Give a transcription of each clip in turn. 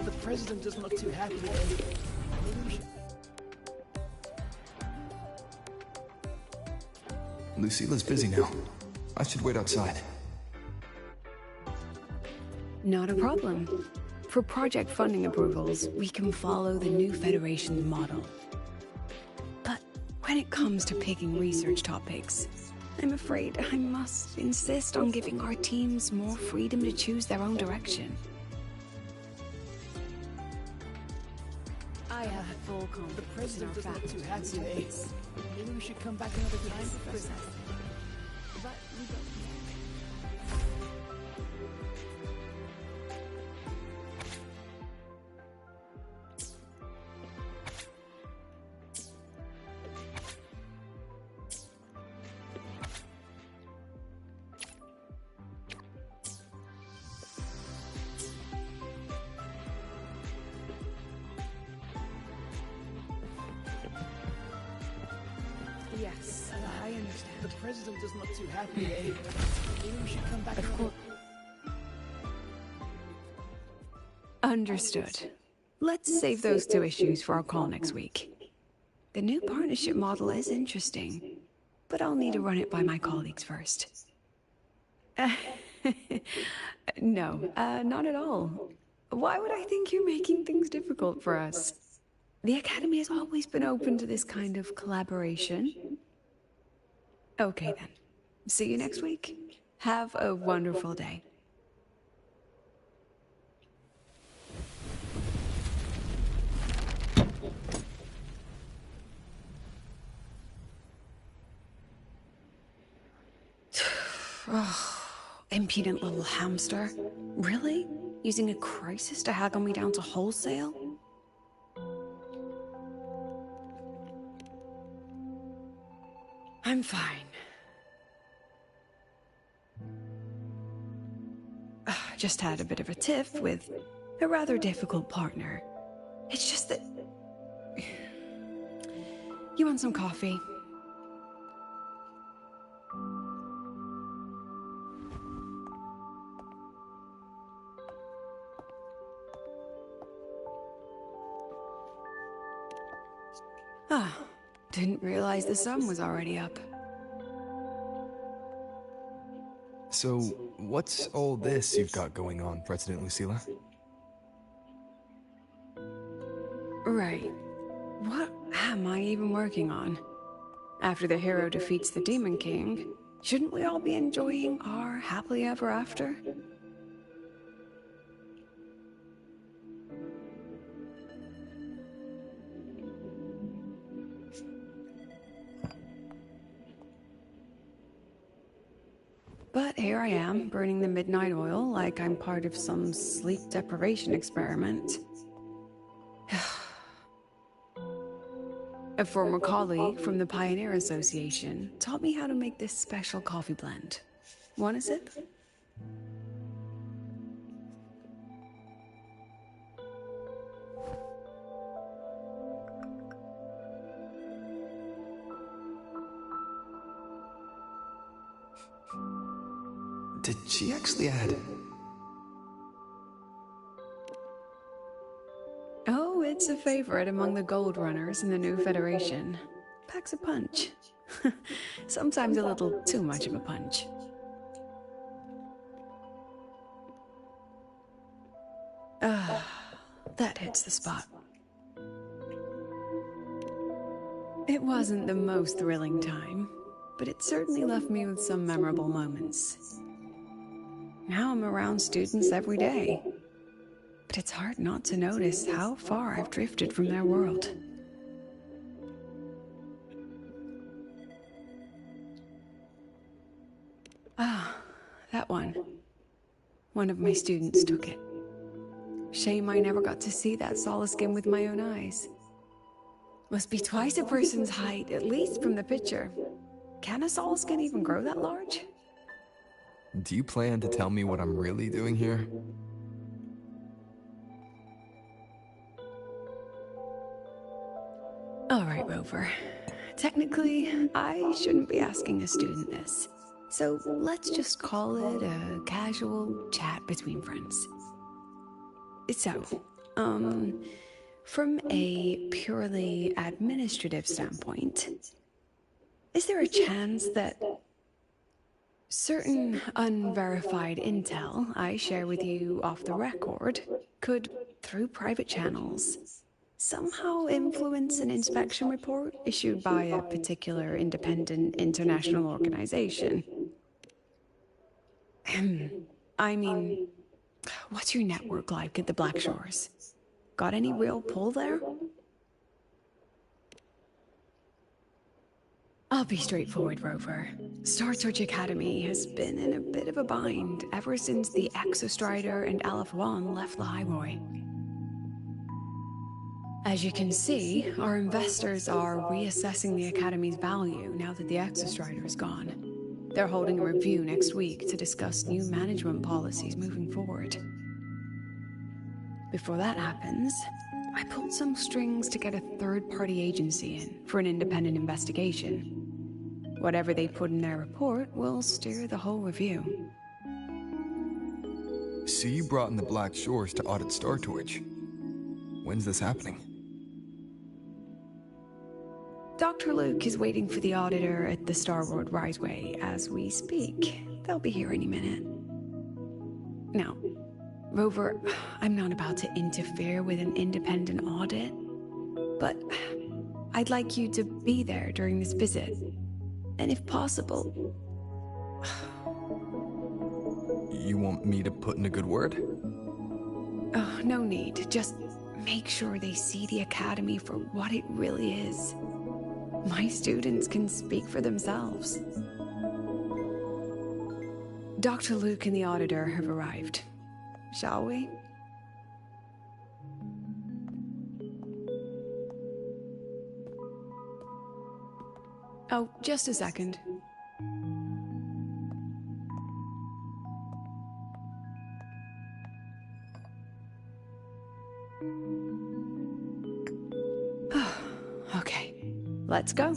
The president doesn't look too happy today. Maybe we should... Lucilla's busy now. I should wait outside. Not a problem. For project funding approvals, we can follow the new Federation's model. But when it comes to picking research topics, I'm afraid I must insist on giving our teams more freedom to choose their own direction. I have full confidence. The president doesn't look too happy today. Maybe we should come back another time, Professor. But we don't... Yes, I understand. The president doesn't look too happy today. Maybe we should come back Of another... course. Understood. Let's save those two issues for our call next week. The new partnership model is interesting, but I'll need to run it by my colleagues first. No, not at all. Why would I think you're making things difficult for us? The Academy has always been open to this kind of collaboration. Okay then. See you next week. Have a wonderful day. Oh, impudent little hamster. Really? Using a crisis to haggle me down to wholesale? I'm fine. Just had a bit of a tiff with a rather difficult partner. It's just that... You want some coffee? Ah, didn't realize the sun was already up. So, what's all this you've got going on, President Lucilla? Right. What am I even working on? After the hero defeats the Demon King, shouldn't we all be enjoying our happily ever after? But here I am, burning the midnight oil like I'm part of some sleep deprivation experiment. A former colleague from the Pioneer Association taught me how to make this special coffee blend. Want a sip? Did she actually add... Oh, it's a favorite among the gold runners in the new Federation. Packs a punch. Sometimes a little too much of a punch. That hits the spot. It wasn't the most thrilling time, but it certainly left me with some memorable moments. Now I'm around students every day, but it's hard not to notice how far I've drifted from their world. Ah, that one. One of my students took it. Shame I never got to see that solace skin with my own eyes. Must be twice a person's height, at least from the picture. Can a solace skin even grow that large? Do you plan to tell me what I'm really doing here? All right, Rover. Technically, I shouldn't be asking a student this, So let's just call it a casual chat between friends. So, from a purely administrative standpoint, is there a chance that certain unverified intel I share with you off the record could, through private channels, somehow influence an inspection report issued by a particular independent international organization? I mean, what's your network like at the Black Shores? Got any real pull there? I'll be straightforward, Rover. Star Search Academy has been in a bit of a bind ever since the Exostrider and Aleph One left the highway. As you can see, our investors are reassessing the Academy's value now that the Exostrider is gone. They're holding a review next week to discuss new management policies moving forward. Before that happens, I pulled some strings to get a third-party agency in for an independent investigation. Whatever they put in their report will steer the whole review. So you brought in the Black Shores to audit Star Torch. When's this happening? Dr. Luke is waiting for the auditor at the Starboard Riseway as we speak. They'll be here any minute. Now, Rover, I'm not about to interfere with an independent audit, but I'd like you to be there during this visit. And if possible... You want me to put in a good word? Oh, no need. Just make sure they see the Academy for what it really is. My students can speak for themselves. Dr. Luke and the auditor have arrived. Shall we? Oh, just a second. Okay, let's go.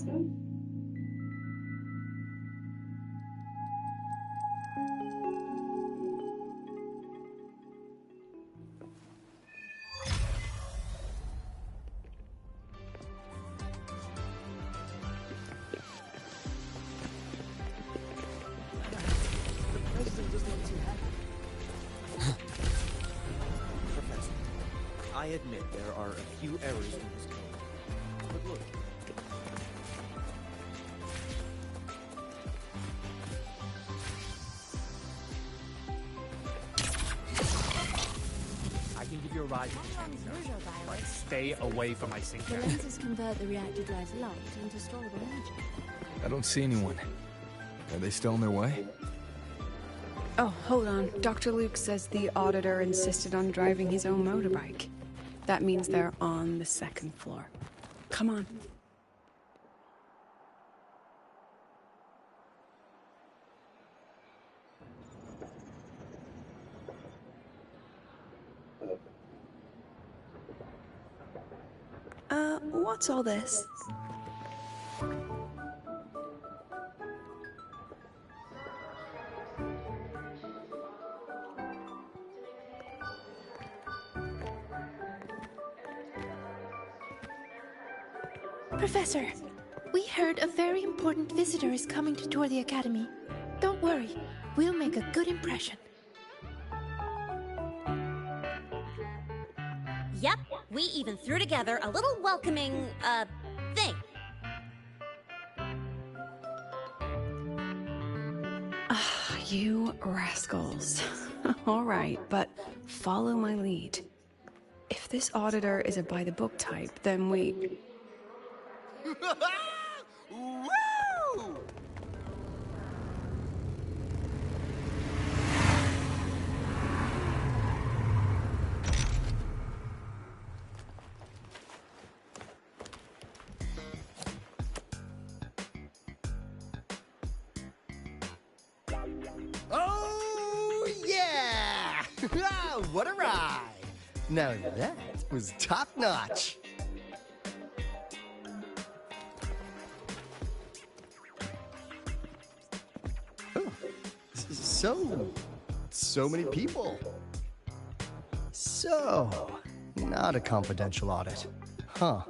I admit there are a few errors in this code. But look. I can give you a ride. But stay away from my sink. The lenses convert the reactor drive's light into storable energy. I don't see anyone. Are they still on their way? Oh, hold on. Dr. Luke says the auditor insisted on driving his own motorbike. That means they're on the second floor. Come on. What's all this? Professor, we heard a very important visitor is coming to tour the Academy. Don't worry, we'll make a good impression. Yep, we even threw together a little welcoming, thing. You rascals. All right, but follow my lead. If this auditor is a by-the-book type, then we... Woo! Oh, yeah! What a ride! Now that was top-notch. Oh, So many people. So, not a confidential audit. Huh.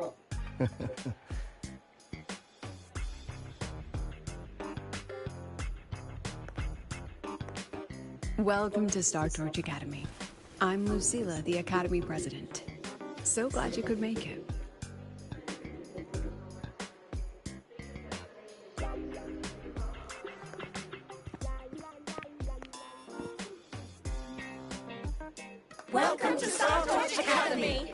Welcome to Star Torch Academy. I'm Lucilla, the Academy President. So glad you could make it. Welcome to Star Torch Academy!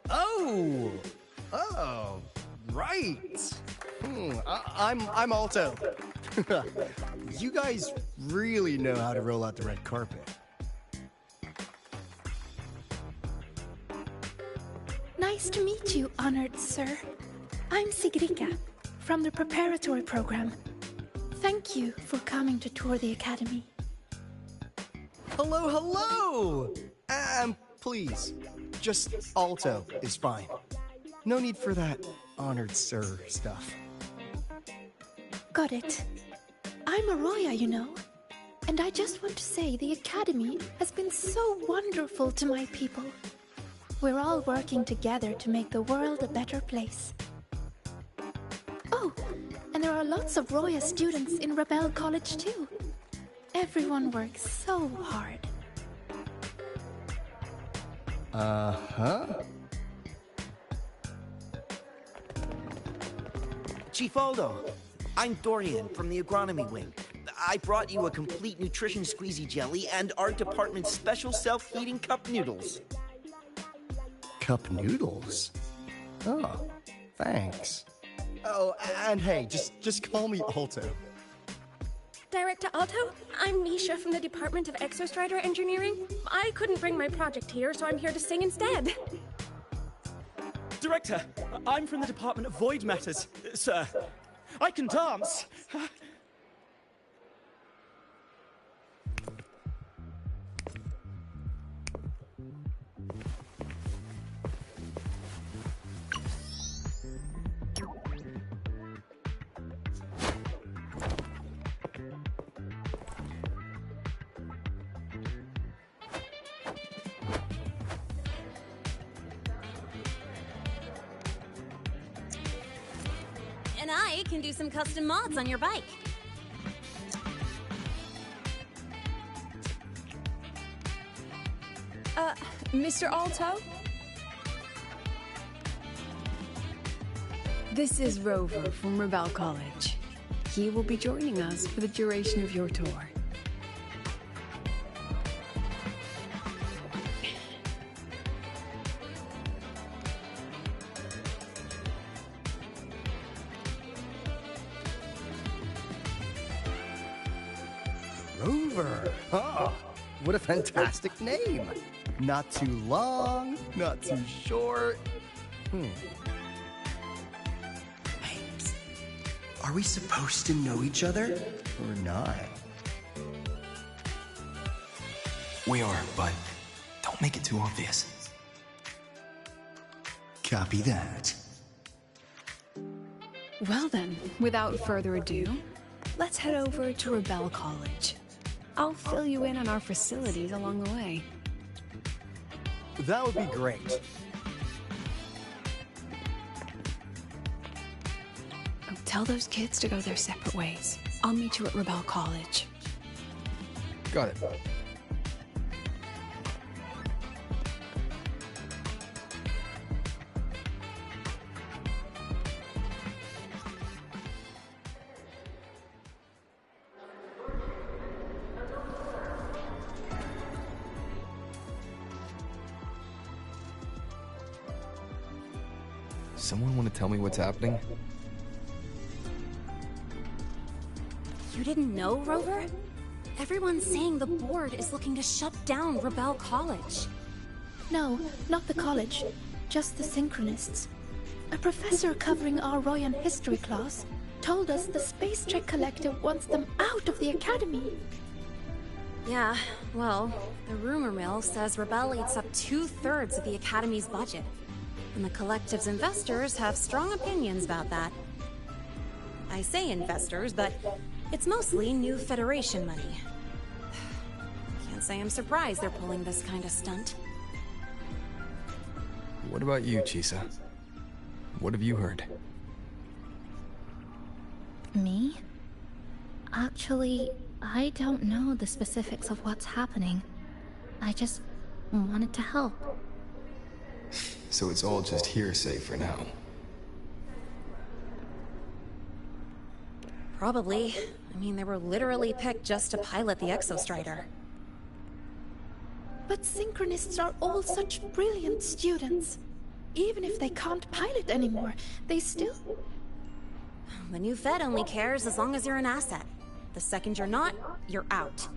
Oh, right. I'm Alto. You guys really know how to roll out the red carpet. Nice to meet you, honored sir. I'm Sigrika, from the preparatory program. Thank you for coming to tour the academy. Hello! Please, just Alto is fine. No need for that honored sir stuff. Got it. I'm Arroya, you know. And I just want to say the academy has been so wonderful to my people. We're all working together to make the world a better place. Oh, and there are lots of Roya students in Rebel College too. Everyone works so hard. Uh-huh. Chief Aldo, I'm Dorian from the Agronomy Wing. I brought you a complete nutrition squeezy jelly and our department's special self-heating cup noodles. Cup noodles? Oh, thanks. Oh, and hey, just call me Alto. Director Alto, I'm Nisha from the Department of Exostrider Engineering. I couldn't bring my project here, so I'm here to sing instead. Director, I'm from the Department of Void Matters, sir. I can dance. And I can do some custom mods on your bike. Mr. Alto? This is Rover from Rebel College. He will be joining us for the duration of your tour. Rover. Oh, what a fantastic name. Not too long, not too short. Hey, psst. Are we supposed to know each other or not? We are, but don't make it too obvious. Copy that. Well then, without further ado, let's head over to Rebel College. I'll fill you in on our facilities along the way. That would be great. Oh, tell those kids to go their separate ways. I'll meet you at Rebel College. Got it. Someone want to tell me what's happening? You didn't know, Rover? Everyone's saying the board is looking to shut down Rebel College. No, not the college. Just the Synchronists. A professor covering our Royan history class told us the Space Trek Collective wants them out of the academy. Yeah, well, the rumor mill says Rebel eats up 2/3 of the Academy's budget. And the Collective's investors have strong opinions about that. I say investors, but it's mostly new Federation money. Can't say I'm surprised they're pulling this kind of stunt. What about you, Chisa? What have you heard? Me? Actually, I don't know the specifics of what's happening. I just wanted to help. So it's all just hearsay for now. Probably. I mean, they were literally picked just to pilot the Exostrider. But Synchronists are all such brilliant students. Even if they can't pilot anymore, they still... The new Fed only cares as long as you're an asset. The second you're not, you're out.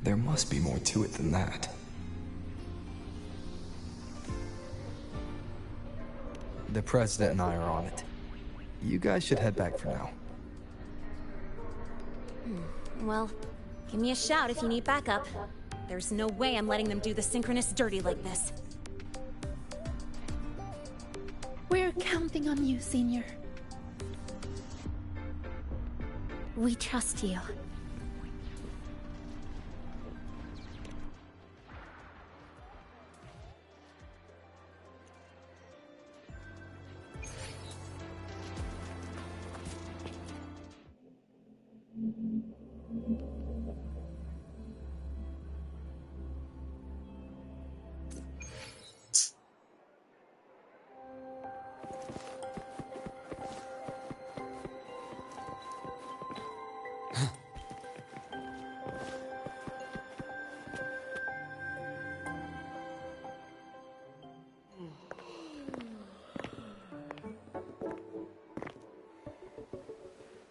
There must be more to it than that. The President and I are on it. You guys should head back for now. Well, give me a shout if you need backup. There's no way I'm letting them do the Synchronists dirty like this. We're counting on you, Senior. We trust you.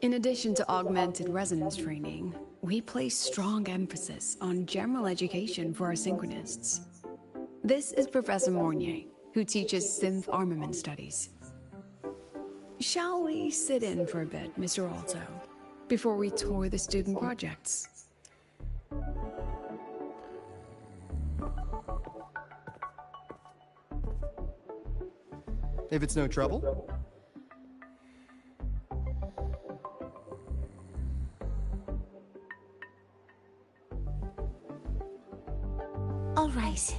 In addition to augmented resonance training, we place strong emphasis on general education for our Synchronists. This is Professor Mornier, who teaches synth armament studies. Shall we sit in for a bit, Mr. Alto, before we tour the student projects? If it's no trouble. All right.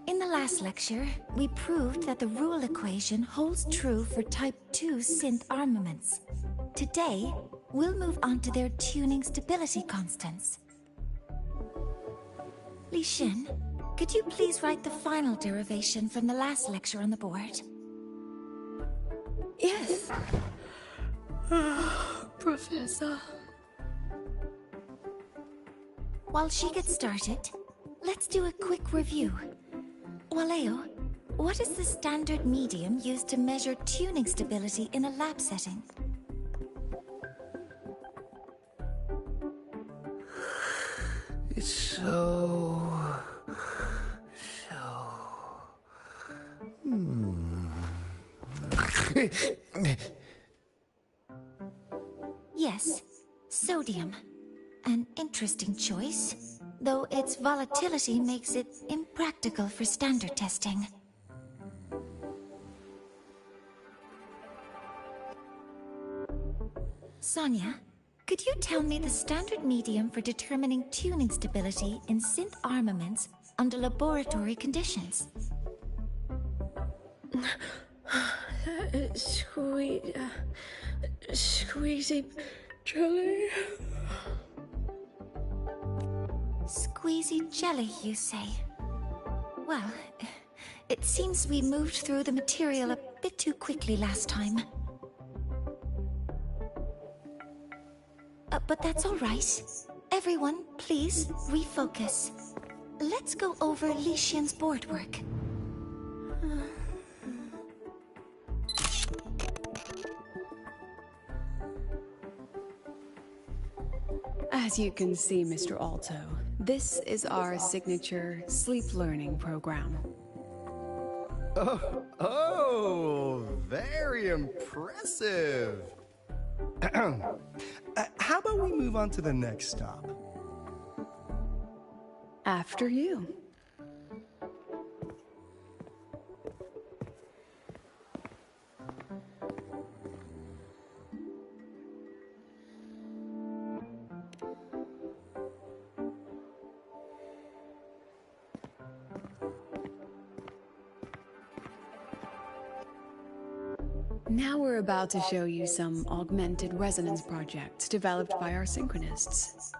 In the last lecture, we proved that the rule equation holds true for Type 2 synth armaments. Today, we'll move on to their tuning stability constants. Li Xin, could you please write the final derivation from the last lecture on the board? Yes. Professor. While she gets started, let's do a quick review. Waleo, what is the standard medium used to measure tuning stability in a lab setting? It's so... Yes, sodium. An interesting choice, though its volatility makes it impractical for standard testing. Sonia, could you tell me the standard medium for determining tuning stability in synth armaments under laboratory conditions? Squeezy jelly. Squeezy jelly, you say? Well, it seems we moved through the material a bit too quickly last time. But that's all right. Everyone, please refocus. Let's go over Li Xian's board work. As you can see, Mr. Alto, this is our signature sleep learning program. Oh, very impressive. How about we move on to the next stop? After you. Now we're about to show you some augmented resonance projects developed by our synchronists.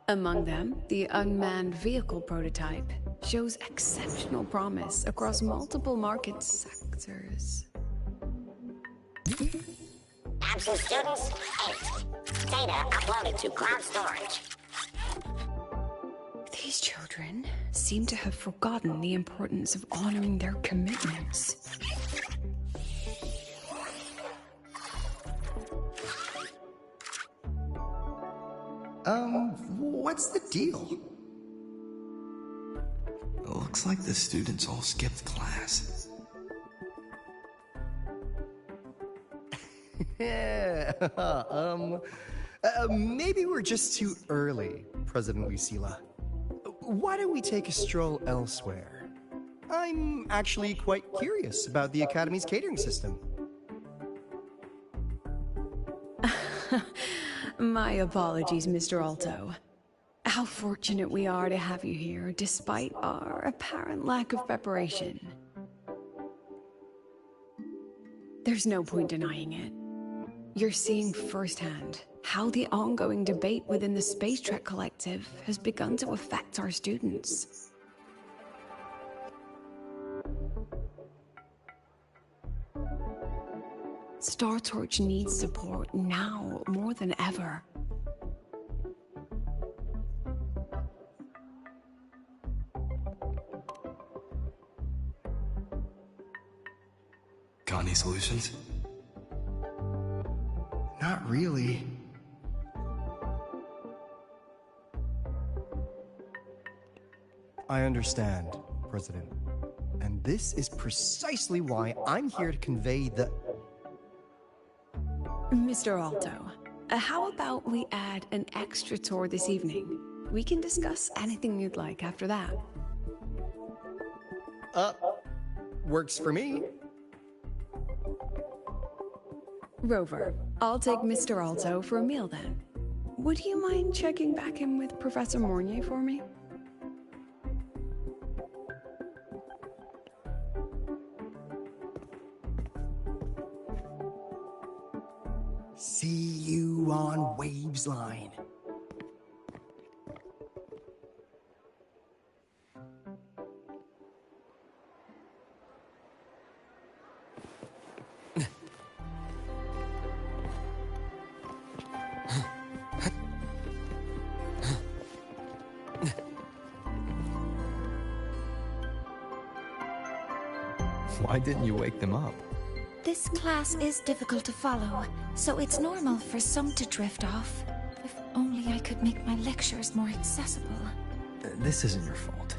Among them, the unmanned vehicle prototype shows exceptional promise across multiple market sectors. Absent students, 8. Data uploaded to cloud storage. These children seem to have forgotten the importance of honoring their commitments. What's the deal? Looks like the students all skipped class. Yeah, maybe we're just too early, President Lucilla. Why don't we take a stroll elsewhere? I'm actually quite curious about the Academy's catering system. My apologies, Mr. Alto. How fortunate we are to have you here, despite our apparent lack of preparation. There's no point denying it. You're seeing firsthand how the ongoing debate within the Space Trek Collective has begun to affect our students. Star Torch needs support now more than ever. Got any solutions? Not really. I understand, President. And this is precisely why I'm here to convey the... Mr. Alto, how about we add an extra tour this evening? We can discuss anything you'd like after that. Works for me. Rover, I'll take Mr. Alto for a meal then. Would you mind checking back in with Professor Mornier for me? See you on Waves Line. Why didn't you wake them up? This class is difficult to follow, so it's normal for some to drift off. If only I could make my lectures more accessible. This isn't your fault.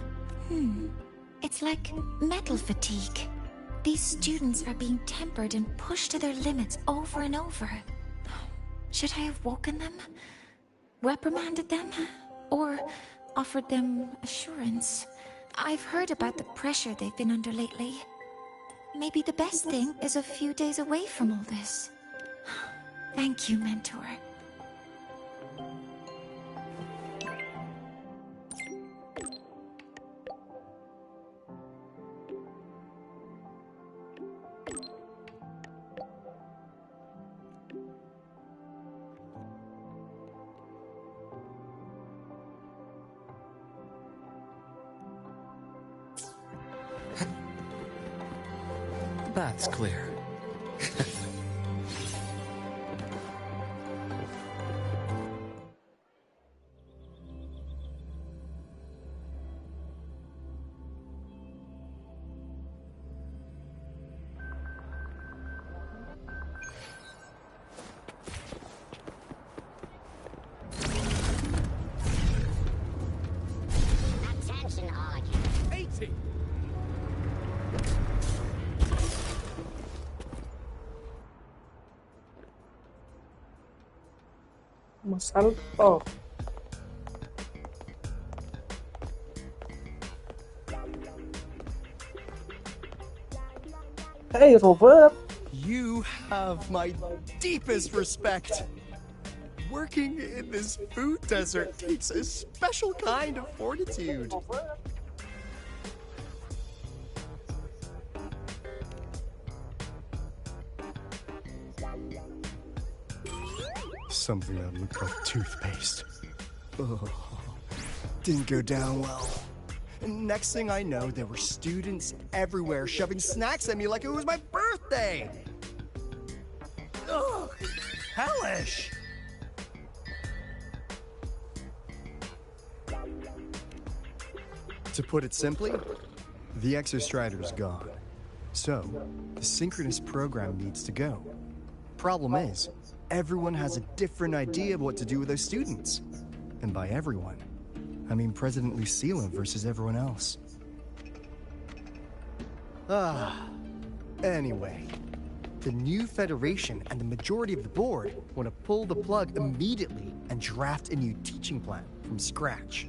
It's like metal fatigue. These students are being tempered and pushed to their limits over and over. Should I have woken them? Reprimanded them? Or offered them assurance? I've heard about the pressure they've been under lately. Maybe the best thing is a few days away from all this. Thank you, Mentor. That's clear. Attention all again. 80! Salto. Hey, Robert. You have my deepest respect. Working in this food desert takes a special kind of fortitude. something that looked like toothpaste. Oh, didn't go down well. And next thing I know, there were students everywhere shoving snacks at me like it was my birthday. Ugh, hellish. To put it simply, the Exostrider's gone. So, the synchronous program needs to go. Problem is, everyone has a different idea of what to do with those students. And by everyone, I mean President Lucilla versus everyone else. Anyway, the new Federation and the majority of the board want to pull the plug immediately and draft a new teaching plan from scratch.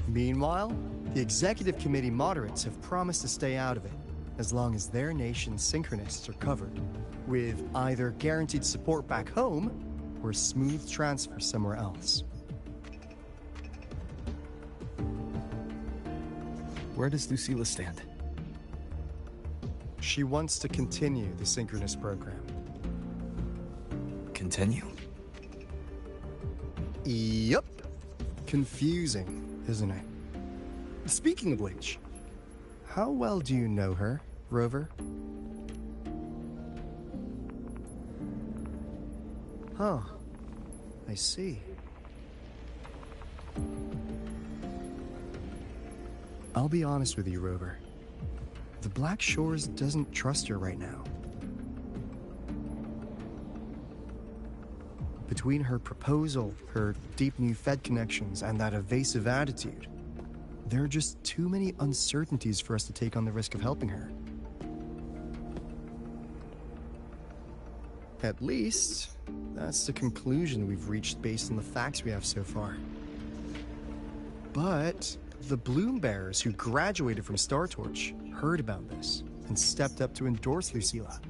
Meanwhile, the executive committee moderates have promised to stay out of it, as long as their nation's synchronists are covered, with either guaranteed support back home or a smooth transfer somewhere else. Where does Lucilla stand? She wants to continue the synchronous program. Continue? Yup. Confusing, isn't it? Speaking of which, how well do you know her, Rover? Huh. I see. I'll be honest with you, Rover. The Black Shores doesn't trust her right now. Between her proposal, her deep new Fed connections, and that evasive attitude, there are just too many uncertainties for us to take on the risk of helping her. At least, that's the conclusion we've reached based on the facts we have so far. But the Bloom Bearers who graduated from Star Torch heard about this and stepped up to endorse Lucilla.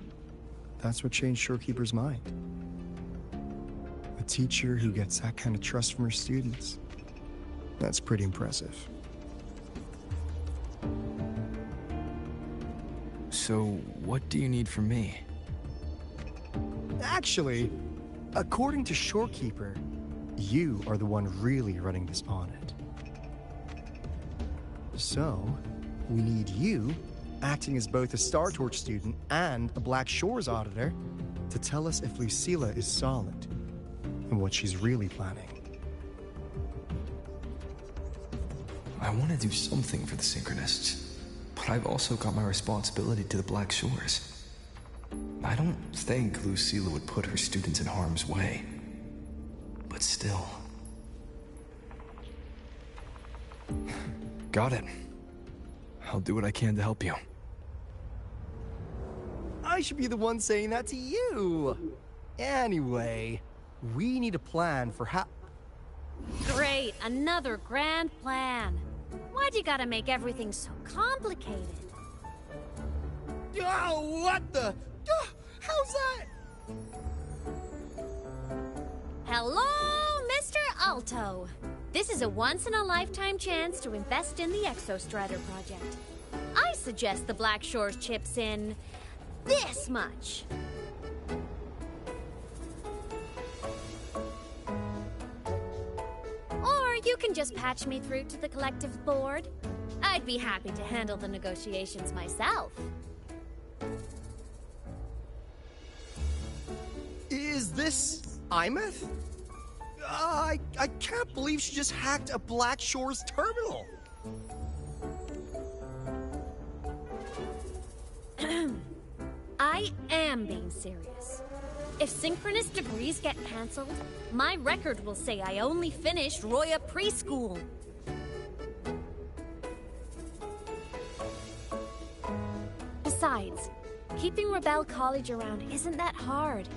That's what changed Shorekeeper's mind. A teacher who gets that kind of trust from her students. That's pretty impressive. So, what do you need from me? Actually, according to Shorekeeper, you are the one really running this audit. So, we need you, acting as both a Star Torch student and a Black Shores auditor, to tell us if Lucilla is solid and what she's really planning. I want to do something for the Synchronists, but I've also got my responsibility to the Black Shores. I don't think Lucilla would put her students in harm's way, but still. Got it. I'll do what I can to help you. I should be the one saying that to you. Anyway, we need a plan for how... Great, another grand plan. Why'd you gotta make everything so complicated? Oh, what the... how's that? Hello, Mr. Alto. This is a once-in-a-lifetime chance to invest in the Exostrider project. I suggest the Black Shores chips in this much. Or you can just patch me through to the collective board. I'd be happy to handle the negotiations myself. Is this Imeth? I can't believe she just hacked a Black Shores terminal. I am being serious. If synchronous degrees get cancelled, my record will say I only finished Roya preschool. Besides, keeping Rebel College around isn't that hard.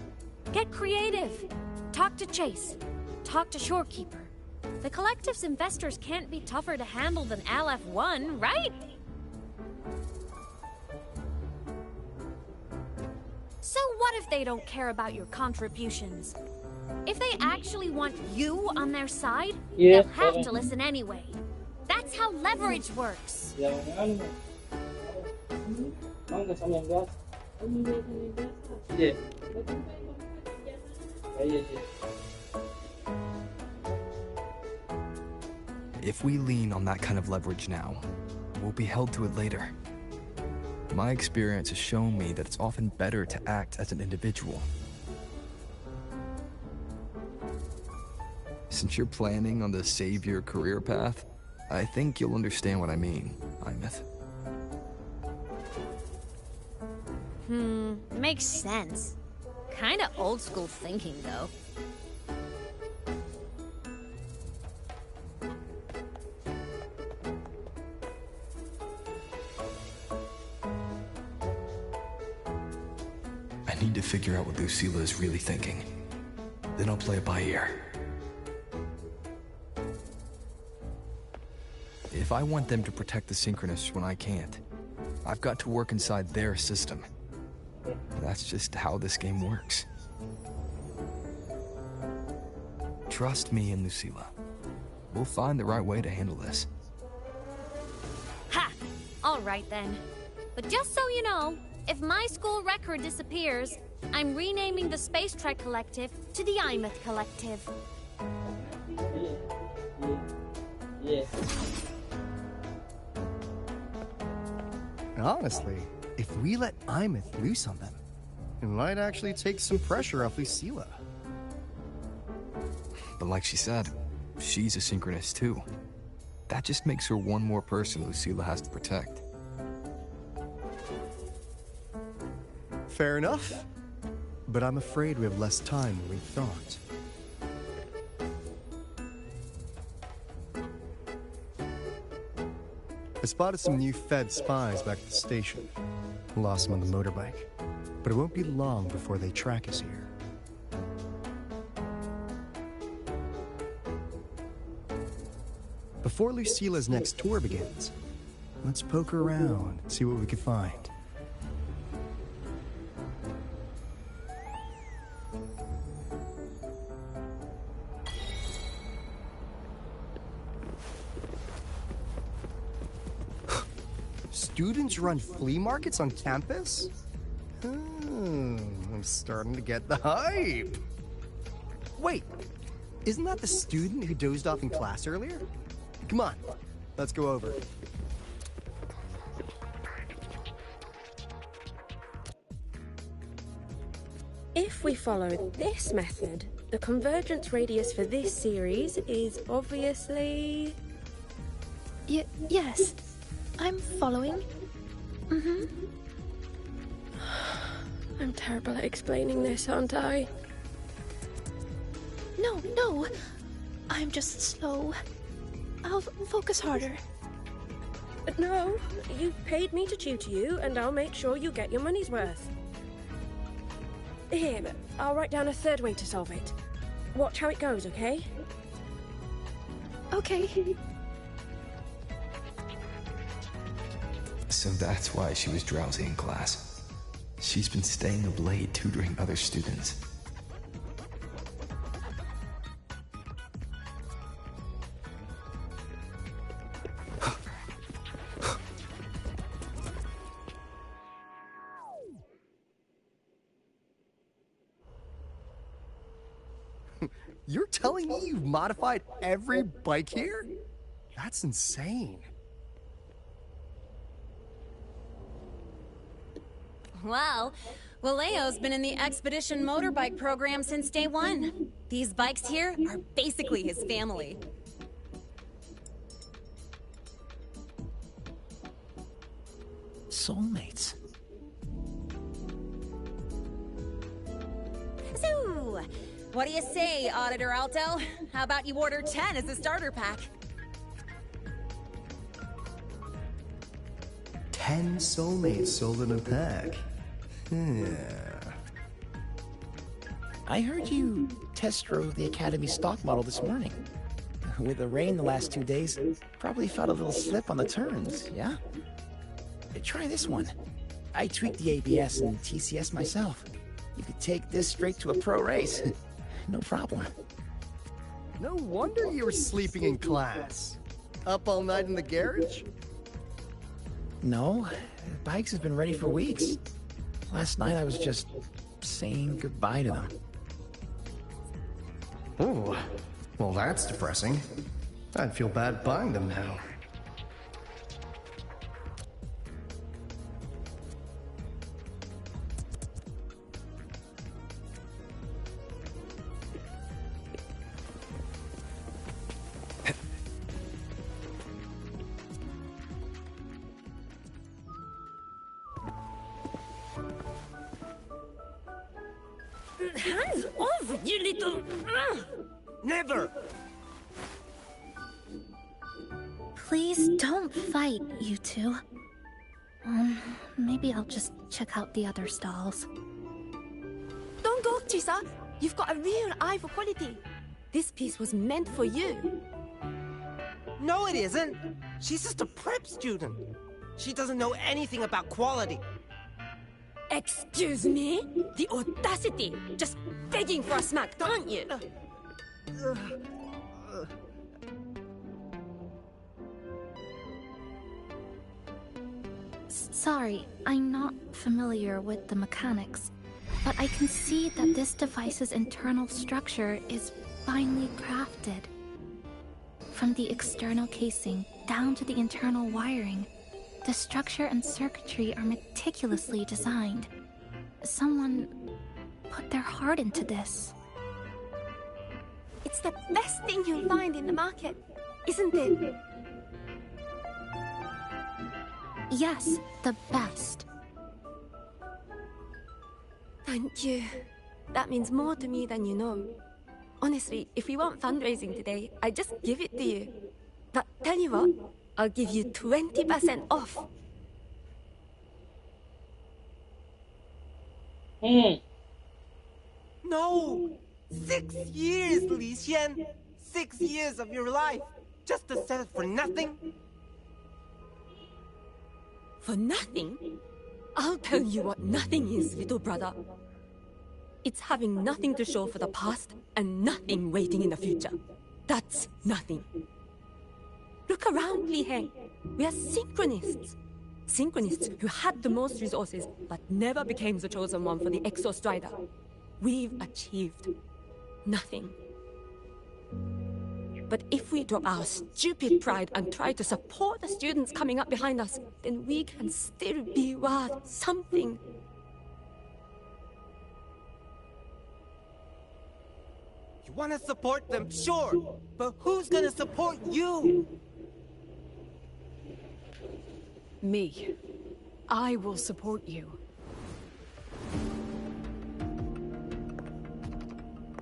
Get creative. Talk to Chase. Talk to Shorekeeper. The Collective's investors can't be tougher to handle than LF1, right? So what if they don't care about your contributions? If they actually want you on their side, they'll have to listen anyway. That's how leverage works. Yeah. If we lean on that kind of leverage now, we'll be held to it later. My experience has shown me that it's often better to act as an individual. Since you're planning on the savior career path, I think you'll understand what I mean, Imeth. Makes sense. Kinda old school thinking, though. I need to figure out what Lucilla is really thinking. Then I'll play it by ear. If I want them to protect the Synchronists when I can't, I've got to work inside their system. That's just how this game works. Trust me and Lucilla. We'll find the right way to handle this. Ha! Alright then. But just so you know, if my school record disappears, I'm renaming the Space Trek Collective to the Imeth Collective. Honestly, if we let Imeth loose on them, it might actually take some pressure off Lucilla. But like she said, she's a Synchronist too. That just makes her one more person Lucilla has to protect. Fair enough. But I'm afraid we have less time than we thought. I spotted some new Fed spies back at the station. Lost them on the motorbike. But it won't be long before they track us here. Before Lucilla's next tour begins, let's poke around and see what we can find. Students run flea markets on campus? I'm starting to get the hype. Wait, isn't that the student who dozed off in class earlier? Come on, let's go over. If we follow this method, the convergence radius for this series is obviously... Yes, I'm following. I'm terrible at explaining this, aren't I? No, I'm just slow. I'll focus harder. No, you paid me to tutor you, and I'll make sure you get your money's worth. Here, I'll write down a third way to solve it. Watch how it goes, okay? Okay. So that's why she was drowsy in class. She's been staying up late tutoring other students. You're telling me you've modified every bike here? That's insane. Wow. Valeo's been in the Expedition motorbike program since day one. These bikes here are basically his family. Soulmates. So, what do you say, Auditor Alto? How about you order 10 as a starter pack? 10 soulmates sold in a pack. I heard you test drove the Academy stock model this morning. With the rain the last 2 days, probably felt a little slip on the turns, yeah? Try this one. I tweaked the ABS and TCS myself. You could take this straight to a pro race. No problem. No wonder you were sleeping in class. Up all night in the garage? No, bikes have been ready for weeks. Last night I was just saying goodbye to them. Oh, well that's depressing. I'd feel bad buying them now. Hands off, you little... Never! Please don't fight, you two. Maybe I'll just check out the other stalls. Don't go, Chisa. You've got a real eye for quality. This piece was meant for you. No, it isn't. She's just a prep student. She doesn't know anything about quality. Excuse me? The audacity! Just begging for a smack, aren't you? Sorry, I'm not familiar with the mechanics, but I can see that this device's internal structure is finely crafted. From the external casing down to the internal wiring, the structure and circuitry are meticulously designed. Someone put their heart into this. It's the best thing you'll find in the market, isn't it? Yes, the best. Thank you. That means more to me than you know. Honestly, if we want fundraising today, I'd just give it to you. But tell you what, I'll give you 20% off. No! 6 years, Li Xian! 6 years of your life! Just to settle for nothing? For nothing? I'll tell you what nothing is, little brother. It's having nothing to show for the past and nothing waiting in the future. That's nothing. Look around, Li Heng. We are synchronists. Synchronists who had the most resources but never became the chosen one for the Exostrider. We've achieved nothing. But if we drop our stupid pride and try to support the students coming up behind us, then we can still be worth something. You want to support them, sure, but who's gonna support you? Me. I will support you.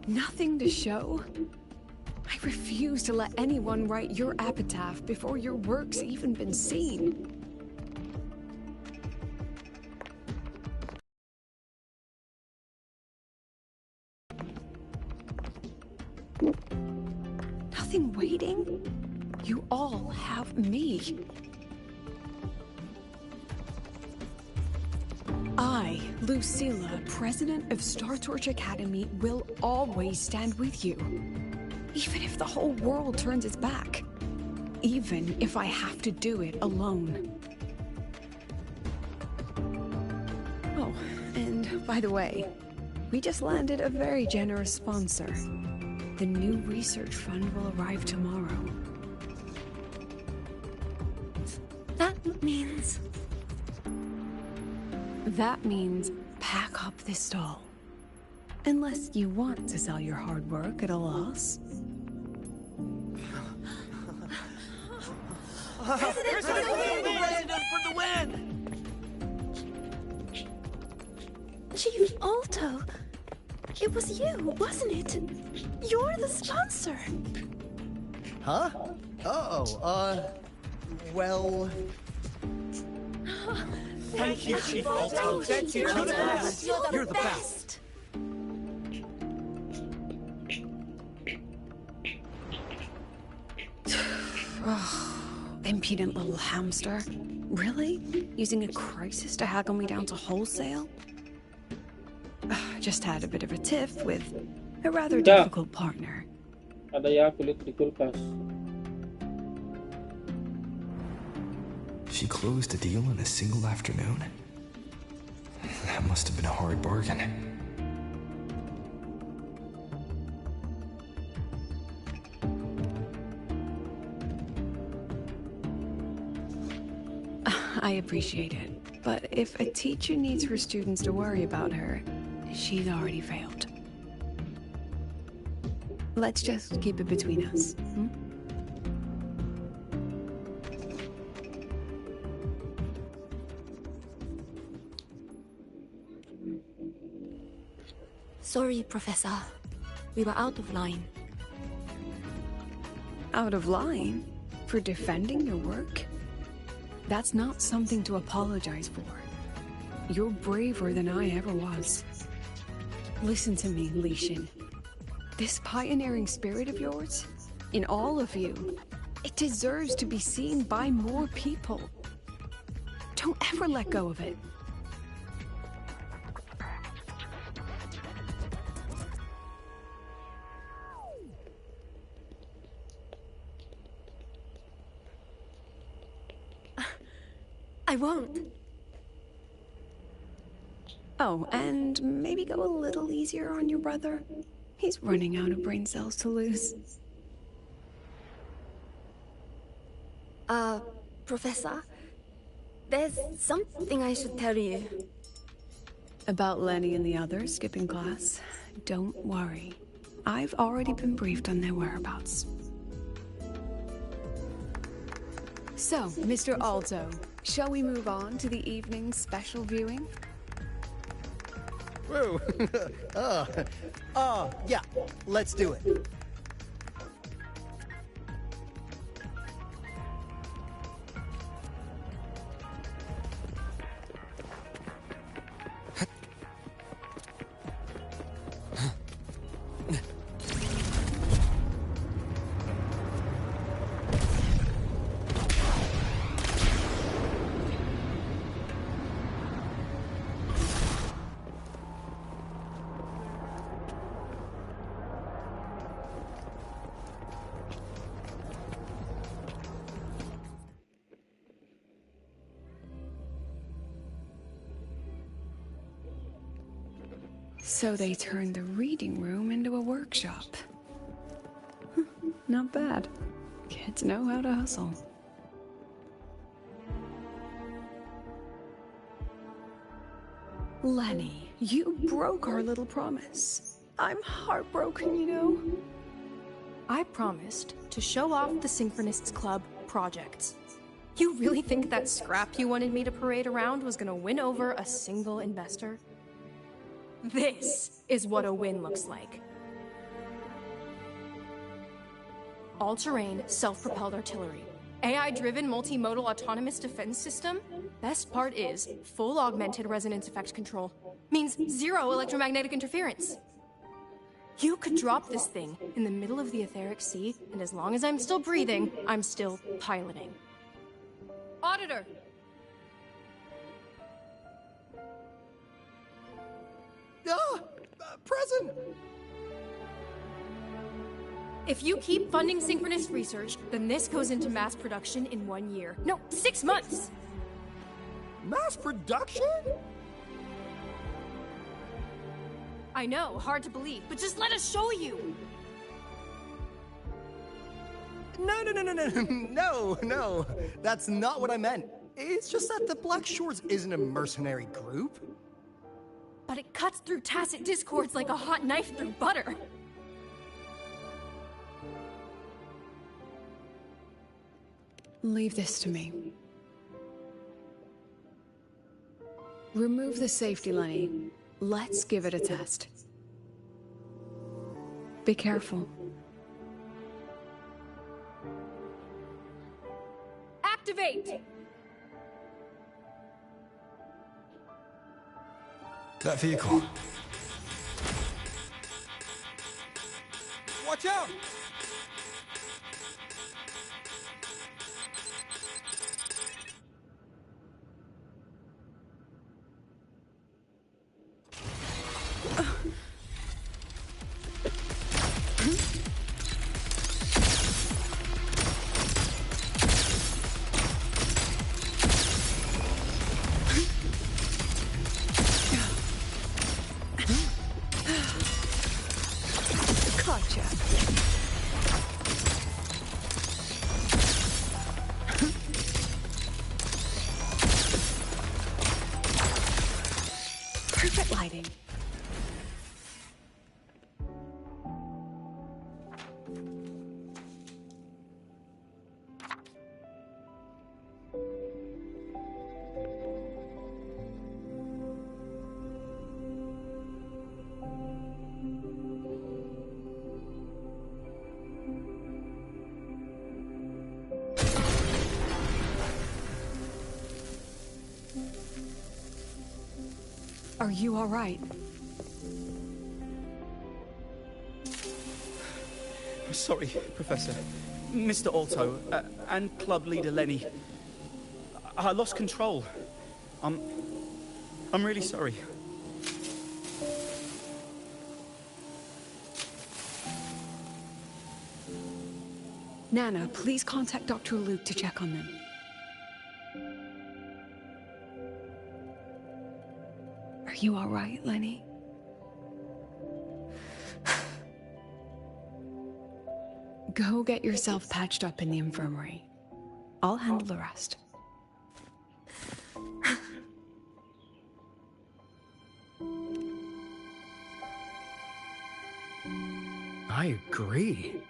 Nothing to show? I refuse to let anyone write your epitaph before your work's even been seen. Nothing waiting? You all have me. I, Lucilla, president of Star Torch Academy, will always stand with you. Even if the whole world turns its back. Even if I have to do it alone. Oh, and by the way, we just landed a very generous sponsor. The new research fund will arrive tomorrow. That means... That means pack up this stall. Unless you want to sell your hard work at a loss. President for the win! Chief Alto, it was you, wasn't it? You're the sponsor. Huh? Well... Thank you, Chief Alto. Thank you. You're the best. You're the best. Impudent little hamster. Really? Using a crisis to haggle me down to wholesale? Just had a bit of a tiff with a rather difficult partner. Ada ya kulit di kulkas. She closed a deal in a single afternoon? That must have been a hard bargain. I appreciate it. But if a teacher needs her students to worry about her, she's already failed. Let's just keep it between us, hmm? Sorry, Professor. We were out of line. Out of line? For defending your work? That's not something to apologize for. You're braver than I ever was. Listen to me, Li Xin. This pioneering spirit of yours, in all of you, it deserves to be seen by more people. Don't ever let go of it. I won't. Oh, and maybe go a little easier on your brother. He's running out of brain cells to lose. Professor, there's something I should tell you. About Lenny and the others skipping class? Don't worry. I've already been briefed on their whereabouts. So, Mr. Alto, shall we move on to the evening's special viewing? Whoa. Yeah, let's do it. So they turned the reading room into a workshop. Not bad. Kids know how to hustle. Lenny, you broke our little promise. I'm heartbroken, you know. I promised to show off the Synchronists Club projects. You really think that scrap you wanted me to parade around was gonna win over a single investor? This is what a win looks like. All-terrain, self-propelled artillery. AI-driven multimodal autonomous defense system? Best part is, full augmented resonance effect control. Means zero electromagnetic interference. You could drop this thing in the middle of the etheric sea, and as long as I'm still breathing, I'm still piloting. Auditor! Present! If you keep funding synchronous research, then this goes into mass production in 1 year. No, 6 months! Mass production? I know, hard to believe, but just let us show you! No. That's not what I meant. It's just that the Black Shores isn't a mercenary group. But it cuts through tacit discords like a hot knife through butter. Leave this to me. Remove the safety, Lenny. Let's give it a test. Be careful. Activate! That vehicle. Watch out! Are you all right? Sorry, Professor. Mr. Alto, and club leader Lenny. I lost control. I'm really sorry. Nana, please contact Dr. Luke to check on them. Are you all right, Lenny? Go get yourself patched up in the infirmary. I'll handle the rest. I agree.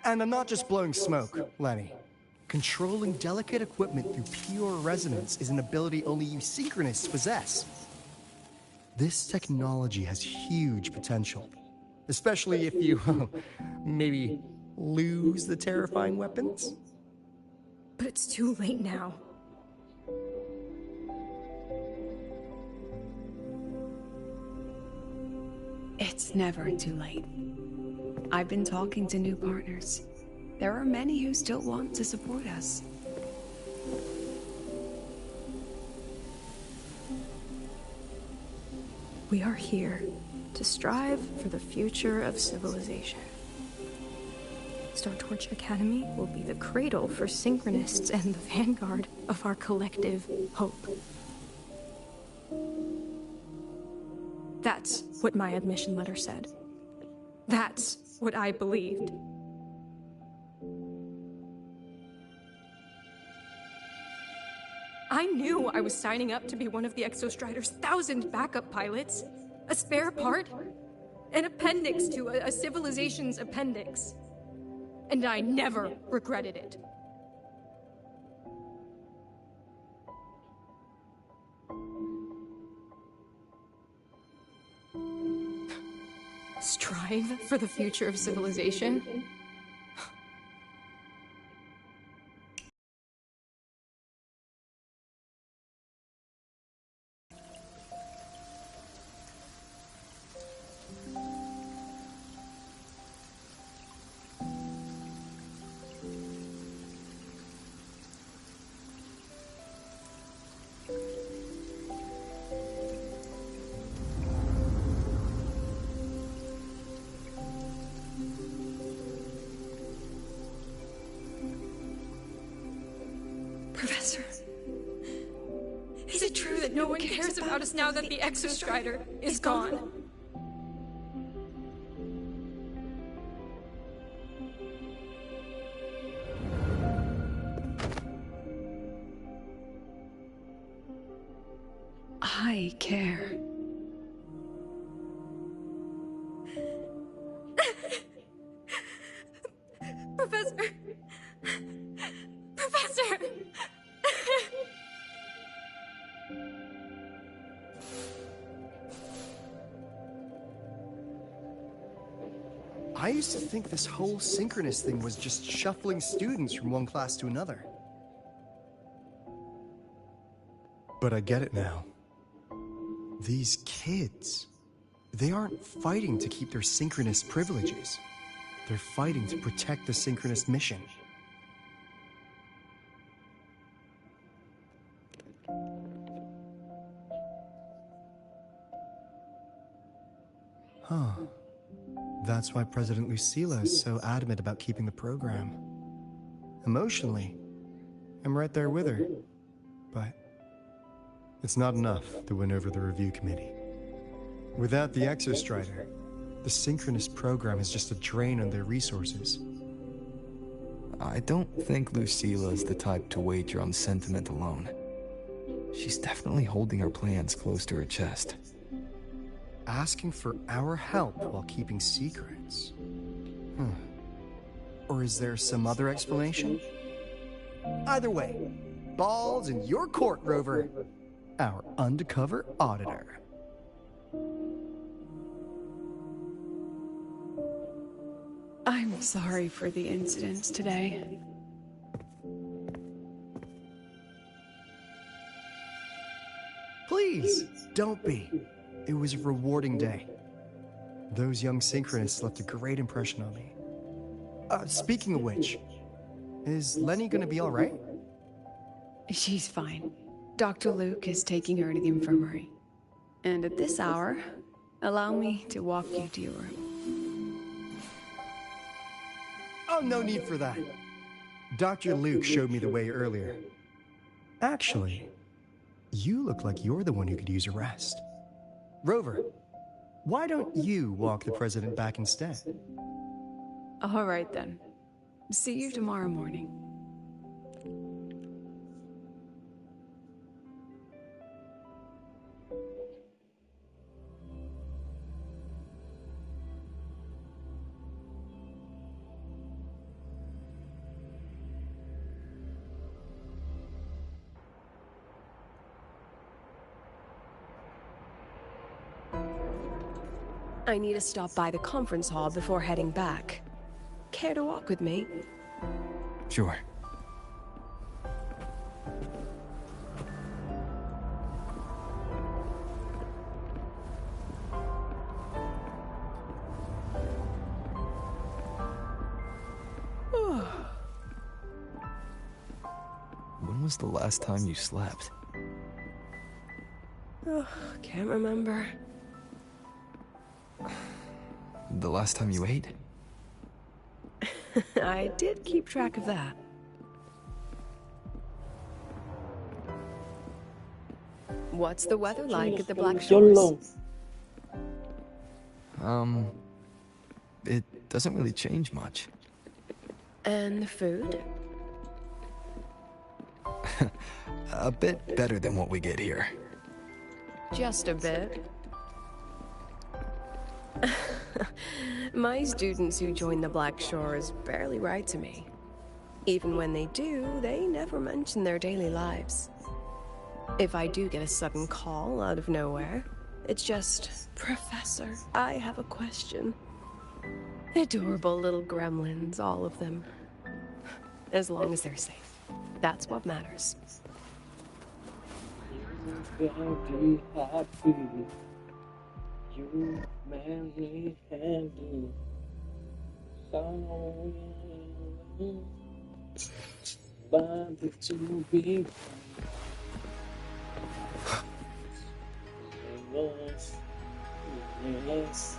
And I'm not just blowing smoke, Lenny. Controlling delicate equipment through pure resonance is an ability only you synchronists possess. This technology has huge potential, especially if you, maybe, lose the terrifying weapons? But it's too late now. It's never too late. I've been talking to new partners. There are many who still want to support us. We are here to strive for the future of civilization. Startorch Academy will be the cradle for synchronists and the vanguard of our collective hope. That's what my admission letter said. That's what I believed. I knew I was signing up to be one of the Exostrider's 1,000 backup pilots. A spare part. An appendix to a civilization's appendix. And I never regretted it. Strive for the future of civilization? Professor, is it true that no one cares about us now that the Exostrider is gone? I care. Professor! Professor! I used to think this whole synchronous thing was just shuffling students from one class to another. But I get it now. These kids, they aren't fighting to keep their synchronous privileges. They're fighting to protect the synchronous mission. Huh. That's why President Lucilla is so adamant about keeping the program. Emotionally, I'm right there with her. But it's not enough to win over the review committee. Without the Exostrider, the synchronous program is just a drain on their resources. I don't think Lucilla is the type to wager on sentiment alone. She's definitely holding her plans close to her chest. Asking for our help while keeping secrets? Or is there some other explanation? Either way, ball's in your court, Rover. Our undercover auditor. I'm sorry for the incidents today. Please, don't be. It was a rewarding day. Those young synchronists left a great impression on me. Speaking of which, is Lenny gonna be alright? She's fine. Dr. Luke is taking her to the infirmary. And at this hour, allow me to walk you to your room. Oh, no need for that. Dr. Luke showed me the way earlier. Actually, you look like you're the one who could use a rest. Rover, why don't you walk the president back instead? All right then. See you tomorrow morning. I need to stop by the conference hall before heading back. Care to walk with me? Sure. When was the last time you slept? Can't remember. The last time you ate? I did keep track of that. What's the weather like at the Black Shores? It doesn't really change much. And the food? A bit better than what we get here. Just a bit. My students who join the Black Shores barely write to me. Even when they do, they never mention their daily lives. If I do get a sudden call out of nowhere, it's just, "Professor, I have a question." Adorable little gremlins, all of them. As long as they're safe. That's what matters. Very happy. You marry Andy. Body to be. Yes.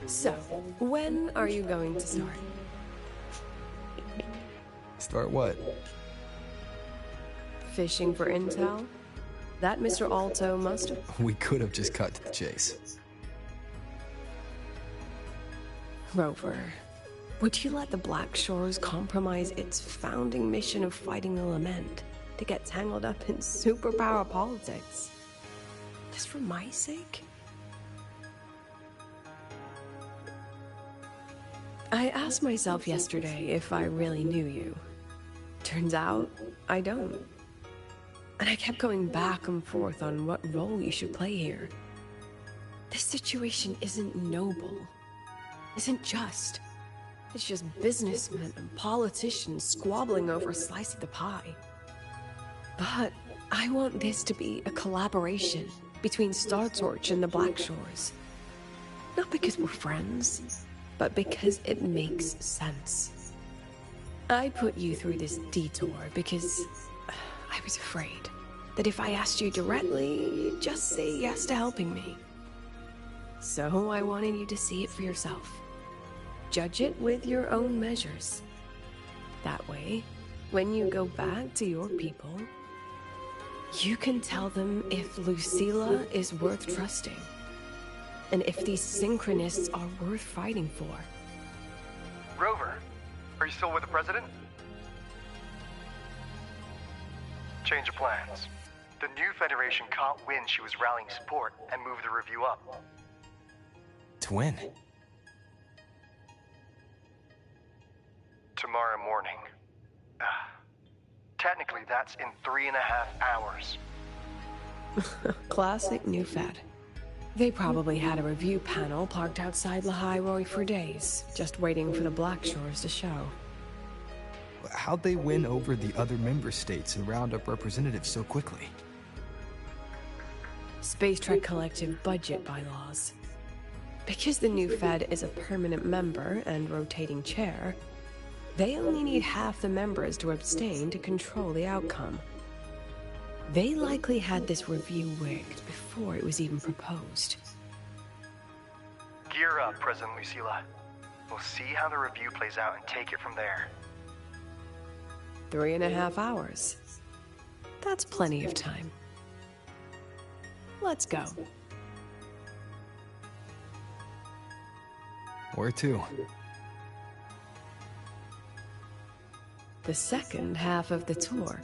So, when are you going to start? Start what? Fishing for intel? That Mr. Alto must have... We could have just cut to the chase. Rover, would you let the Black Shores compromise its founding mission of fighting the Lament to get tangled up in superpower politics? Just for my sake? I asked myself yesterday if I really knew you. Turns out, I don't. And I kept going back and forth on what role you should play here. This situation isn't noble, isn't just. It's just businessmen and politicians squabbling over a slice of the pie. But I want this to be a collaboration between Star Torch and the Black Shores. Not because we're friends, but because it makes sense. I put you through this detour because I was afraid that if I asked you directly, you'd just say yes to helping me. So I wanted you to see it for yourself. Judge it with your own measures. That way, when you go back to your people, you can tell them if Lucilla is worth trusting, and if these synchronists are worth fighting for. Rover, are you still with the president? Change of plans. The new Federation caught wind she was rallying support and moved the review up. To win? Tomorrow morning. Technically, that's in 3.5 hours. Classic new Fed. They probably had a review panel parked outside Lahai for days, just waiting for the Black Shores to show. How'd they win over the other member states and round up representatives so quickly? Space Trek Collective budget bylaws. Because the new Fed is a permanent member and rotating chair, they only need half the members to abstain to control the outcome. They likely had this review rigged before it was even proposed. Gear up, President Lucilla. We'll see how the review plays out and take it from there. 3.5 hours. That's plenty of time. Let's go. Where to? The second half of the tour.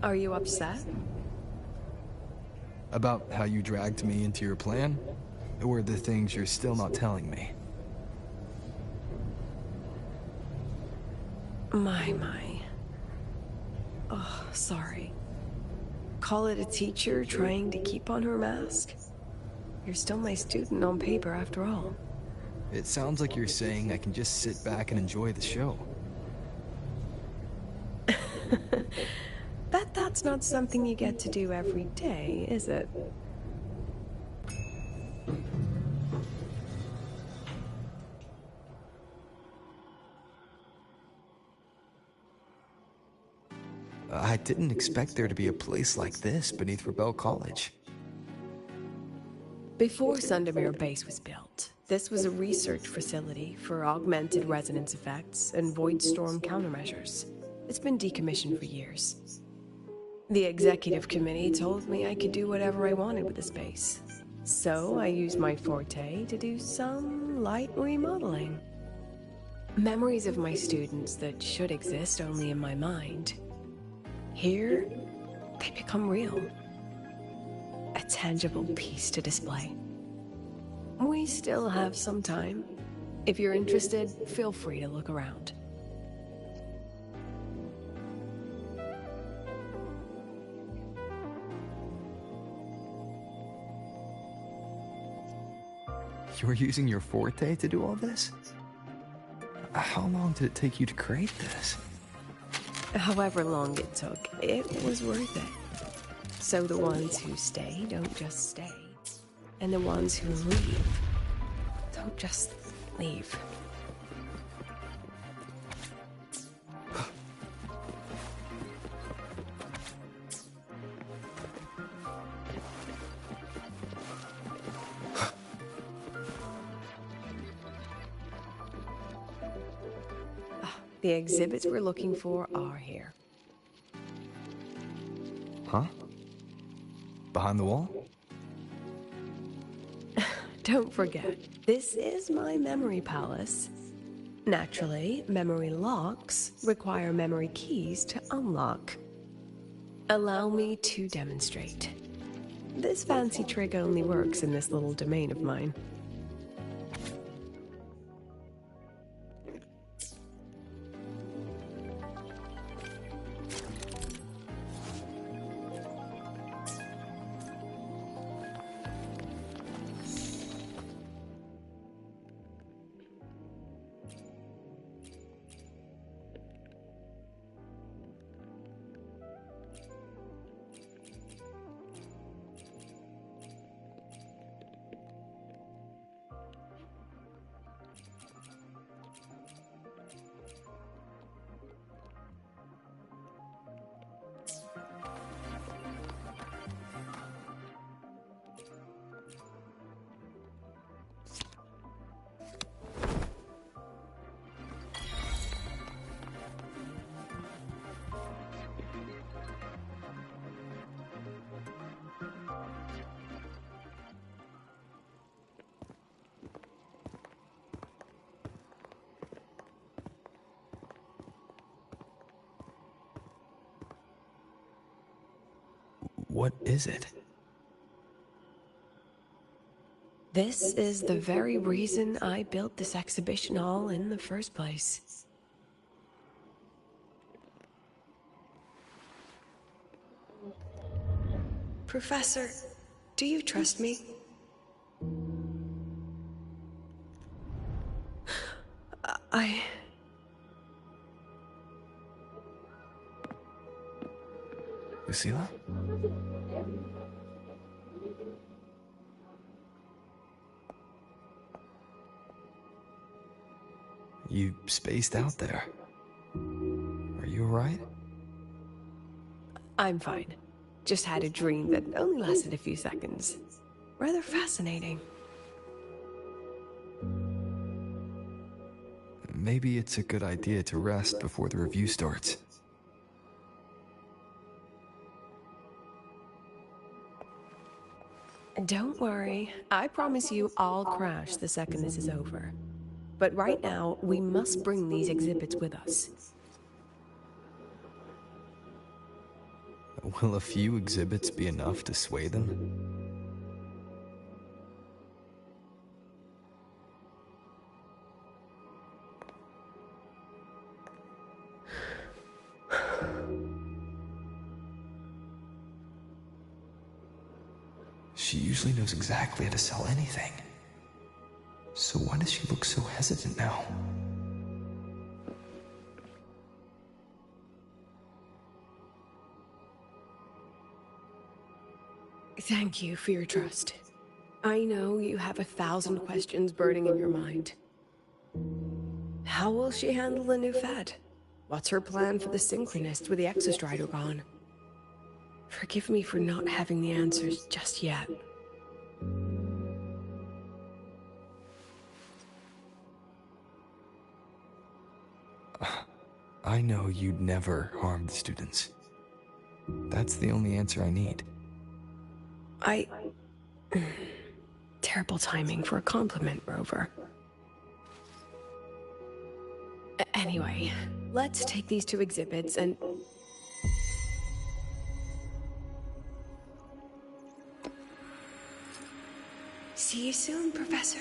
Are you upset? About how you dragged me into your plan? Or the things you're still not telling me? My. Oh, sorry. Call it a teacher trying to keep on her mask? You're still my student on paper after all. It sounds like you're saying I can just sit back and enjoy the show. That's not something you get to do every day, is it? I didn't expect there to be a place like this beneath Rebel College. Before Sundermere Base was built, this was a research facility for augmented resonance effects and void storm countermeasures. It's been decommissioned for years. The executive committee told me I could do whatever I wanted with the space. So I used my forte to do some light remodeling. Memories of my students that should exist only in my mind. Here, they become real. A tangible piece to display. We still have some time. If you're interested, feel free to look around. You're using your forte to do all this? How long did it take you to create this? However long it took, it was worth it. So the ones who stay don't just stay. And the ones who leave don't just leave. The exhibits we're looking for are here. Huh? Behind the wall? Don't forget, this is my memory palace. Naturally, memory locks require memory keys to unlock. Allow me to demonstrate. This fancy trick only works in this little domain of mine. What is it? This is the very reason I built this exhibition hall in the first place. Professor, do you trust me? Lucilla? You spaced out there. Are you alright? I'm fine. Just had a dream that only lasted a few seconds. Rather fascinating. Maybe it's a good idea to rest before the review starts. Don't worry. I promise you I'll crash the second this is over. But right now, we must bring these exhibits with us. Will a few exhibits be enough to sway them? She usually knows exactly how to sell anything. So why does she look so hesitant now? Thank you for your trust. I know you have 1,000 questions burning in your mind. How will she handle the new Fed? What's her plan for the Synchronist with the Exostrider gone? Forgive me for not having the answers just yet. I know you'd never harm the students. That's the only answer I need. Terrible timing for a compliment, Rover. Anyway, let's take these 2 exhibits and... See you soon, Professor.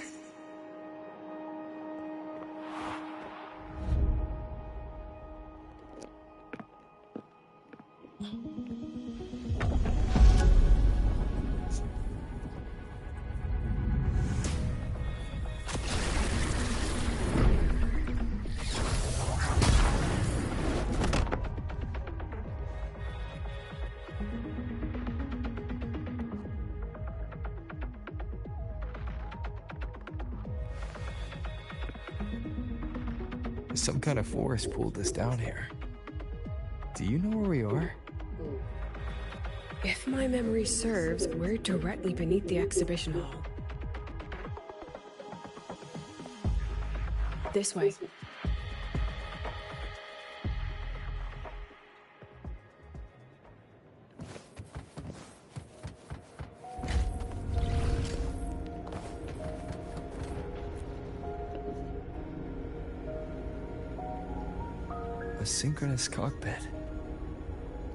Some kind of force pulled us down here. Do you know where we are? If my memory serves, we're directly beneath the exhibition hall. This way. A synchronous cockpit.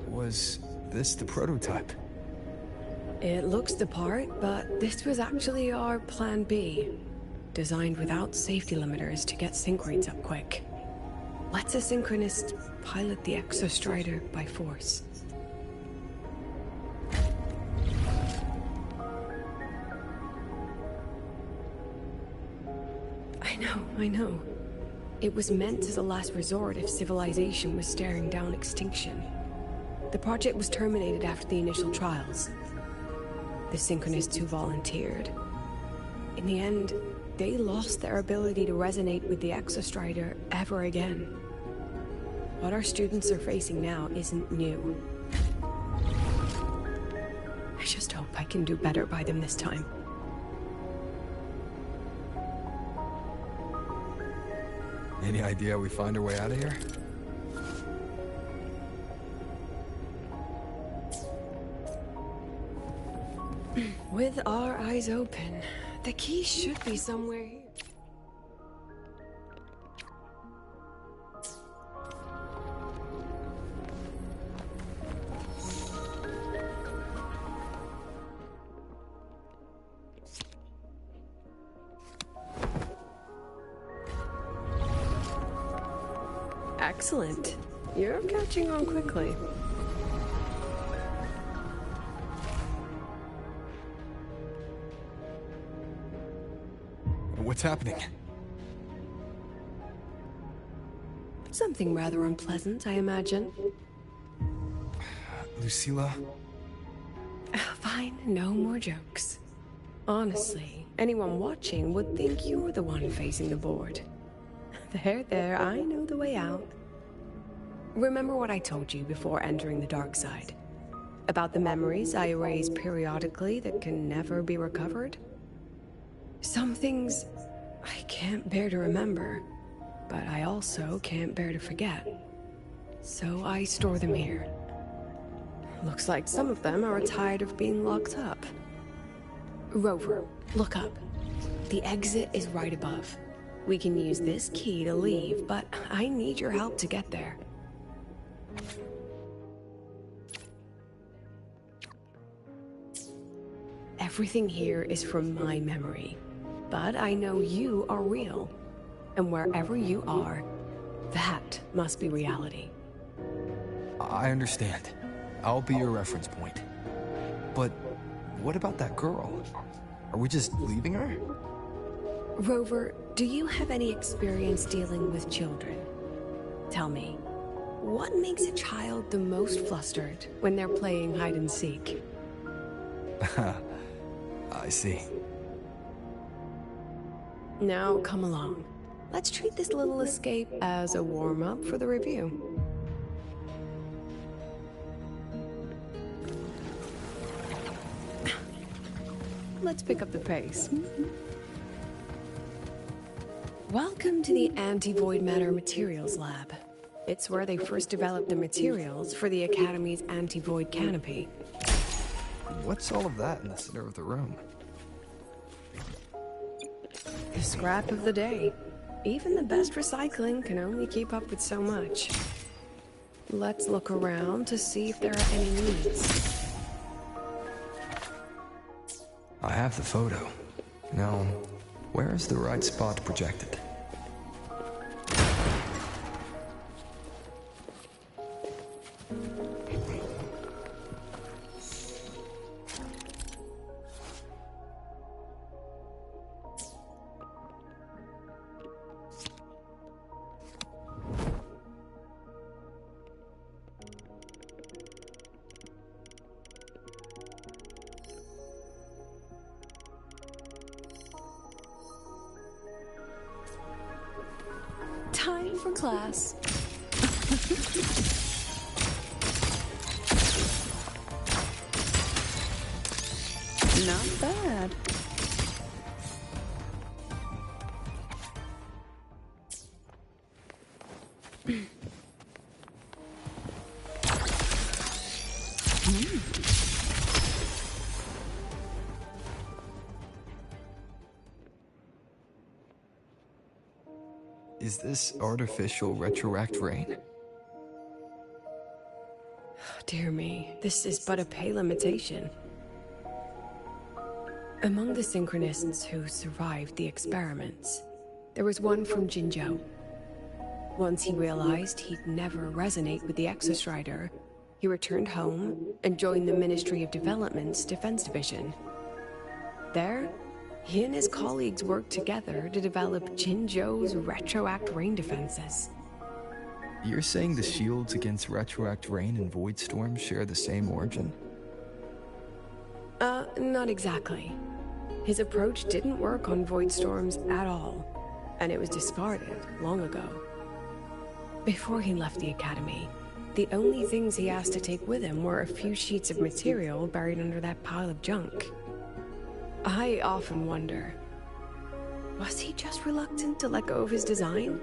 Was this the prototype? It looks the part, but this was actually our Plan B. Designed without safety limiters to get sync rates up quick. Lets a synchronist pilot the Exostrider by force. I know. It was meant as a last resort if civilization was staring down extinction. The project was terminated after the initial trials. The synchronists who volunteered. In the end, they lost their ability to resonate with the Exostrider ever again. What our students are facing now isn't new. I just hope I can do better by them this time. Any idea how we find our way out of here? With our eyes open, the key should be somewhere here. Excellent. You're catching on quickly. What's happening? Something rather unpleasant, I imagine. Lucilla? Fine, no more jokes. Honestly, anyone watching would think you're the one facing the board. There, I know the way out. Remember what I told you before entering the dark side? About the memories I erase periodically that can never be recovered? Some things I can't bear to remember, but I also can't bear to forget. So I store them here. Looks like some of them are tired of being locked up. Rover, look up. The exit is right above. We can use this key to leave, but I need your help to get there. Everything here is from my memory, but I know you are real. And wherever you are, that must be reality. I understand. I'll be your reference point. But what about that girl? Are we just leaving her? Rover, do you have any experience dealing with children? Tell me, what makes a child the most flustered when they're playing hide and seek? I see. Now, come along. Let's treat this little escape as a warm-up for the review. Let's pick up the pace. Welcome to the Anti-Void Matter Materials Lab. It's where they first developed the materials for the Academy's anti-void canopy. What's all of that in the center of the room? The scrap of the day. Even the best recycling can only keep up with so much. Let's look around to see if there are any leads. I have the photo. Now, where is the right spot projected? Time for class. Not bad. Is this artificial retroact rain? Dear me, this is but a pale imitation. Among the synchronists who survived the experiments, there was one from Jinzhou. Once he realized he'd never resonate with the Exostrider, he returned home and joined the Ministry of Development's Defense Division. There, he and his colleagues worked together to develop Jinzhou's retroact rain defenses. You're saying the shields against retroact rain and void storms share the same origin? Not exactly. His approach didn't work on void storms at all, and it was discarded long ago. Before he left the Academy, the only things he asked to take with him were a few sheets of material buried under that pile of junk. I often wonder, was he just reluctant to let go of his design?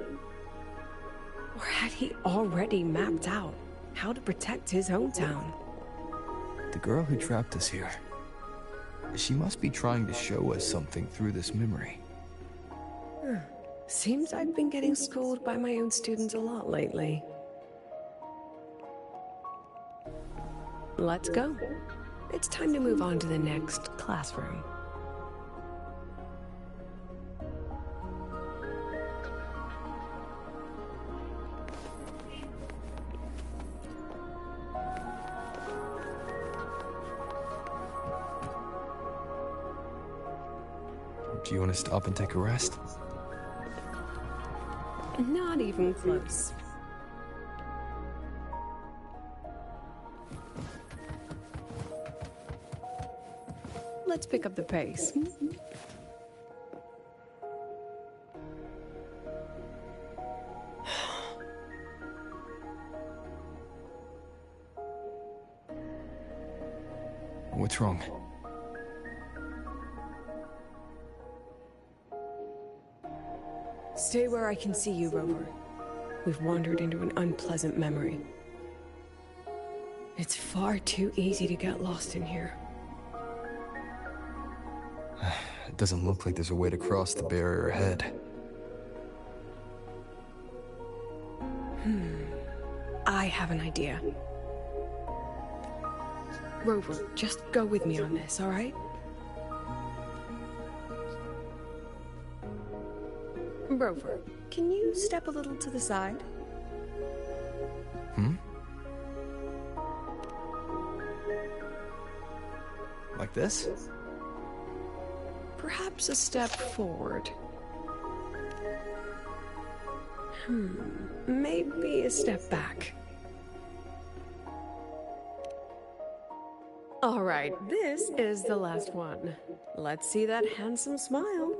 Or had he already mapped out how to protect his hometown? The girl who trapped us here, she must be trying to show us something through this memory. Seems I've been getting schooled by my own students a lot lately. Let's go. It's time to move on to the next classroom. Do you want to stop and take a rest? Not even close. Let's pick up the pace. What's wrong? Stay where I can see you, Rover. We've wandered into an unpleasant memory. It's far too easy to get lost in here. It doesn't look like there's a way to cross the barrier ahead. I have an idea. Rover, just go with me on this, all right? Rover, can you step a little to the side? Like this? Perhaps a step forward. Maybe a step back. All right, this is the last one. Let's see that handsome smile.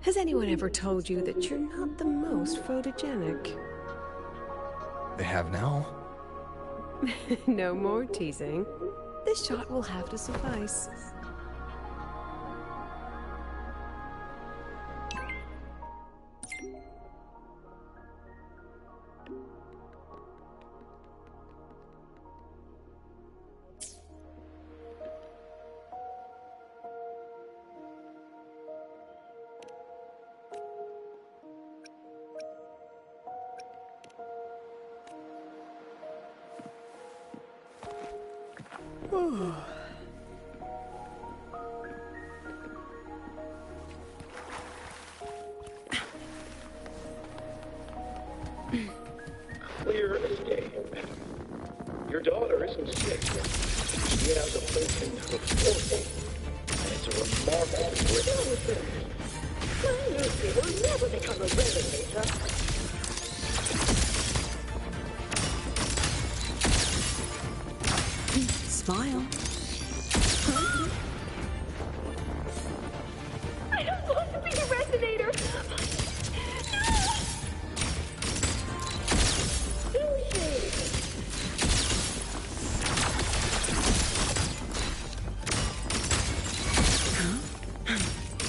Has anyone ever told you that you're not the most photogenic? They have now? No more teasing. This shot will have to suffice. Clear as day. Your daughter isn't sick. She has a place into a fortune. And it's a remarkable bridge. My Lucy will never become a resonator. Smile. I don't want to be a resonator.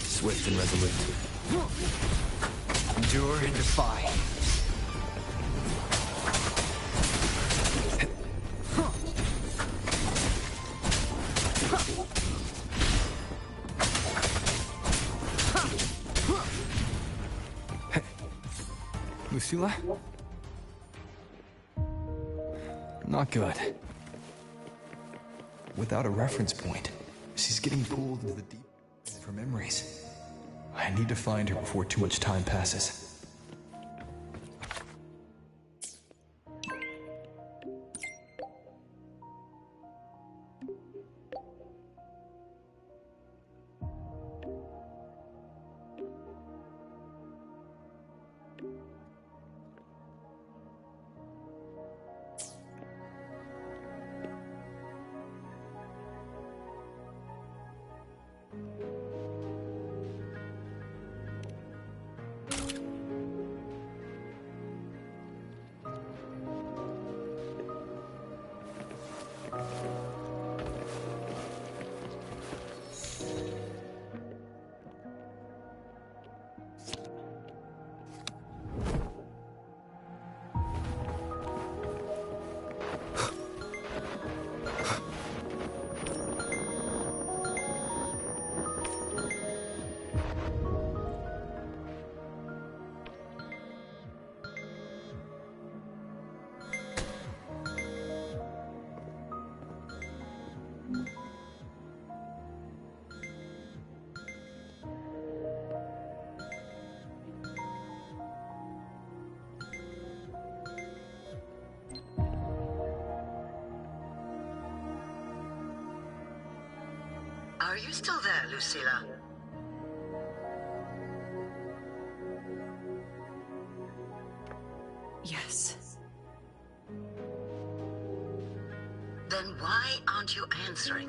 Swift and resolute. Endure and defy. Lucilla? Not good. Without a reference point, she's getting pulled into the deep of her memories. I need to find her before too much time passes. Are you still there, Lucilla? Yes. Then why aren't you answering?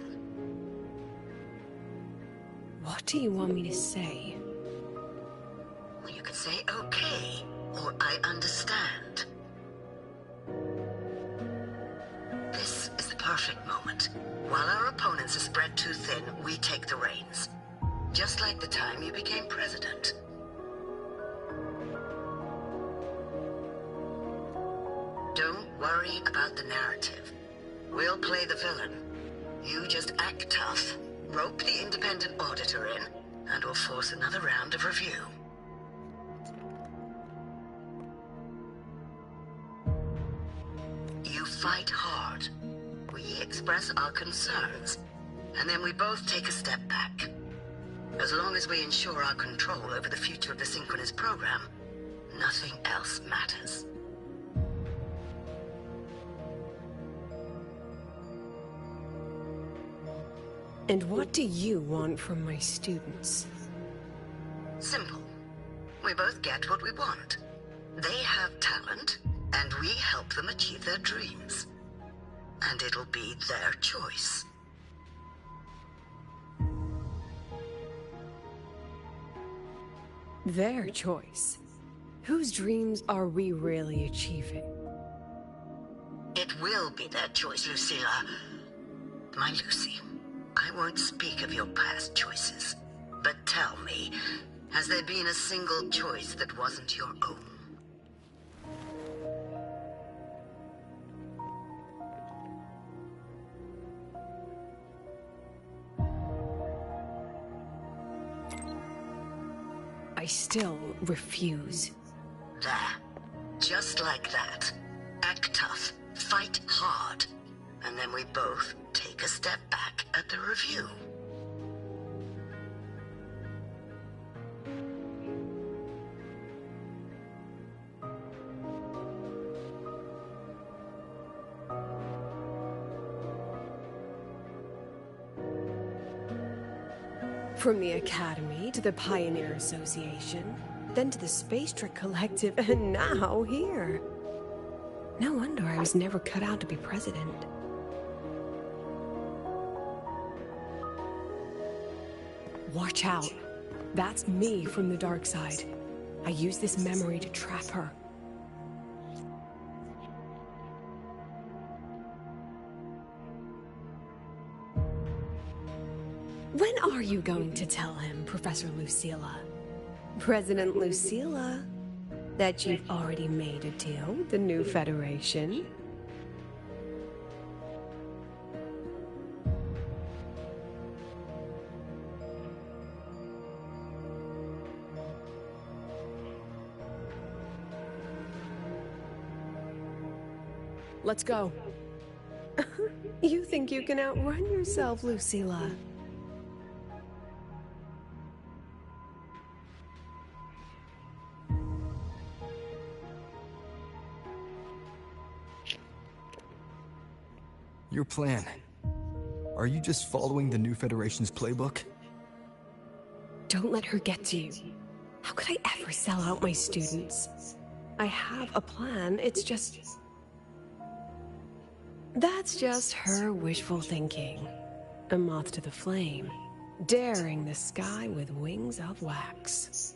What do you want me to say? Well, you could say okay, or I understand. This is the perfect moment. While our opponents are spread too thin, we take the reins. Just like the time you became president. Don't worry about the narrative. We'll play the villain. You just act tough, rope the independent auditor in, and we'll force another round of review. You fight hard. We express our concerns, and then we both take a step back. As long as we ensure our control over the future of the synchronous program, nothing else matters. And what do you want from my students? Simple. We both get what we want. They have talent, and we help them achieve their dreams. And it'll be their choice. Their choice? Whose dreams are we really achieving? It will be their choice, Lucilla. My Lucy, I won't speak of your past choices. But tell me, has there been a single choice that wasn't your own? I still refuse. There. Just like that. Act tough. Fight hard. And then we both take a step back at the review. From the Academy to the Pioneer Association, then to the Space Trick Collective, and now here. No wonder I was never cut out to be president. Watch out. That's me from the dark side. I use this memory to trap her. When are you going to tell him, Professor Lucilla? President Lucilla? That you've already made a deal with the new Federation? Let's go. You think you can outrun yourself, Lucilla? Your plan. Are you just following the new Federation's playbook? Don't let her get to you. How could I ever sell out my students? I have a plan, it's just... That's just her wishful thinking. A moth to the flame, daring the sky with wings of wax.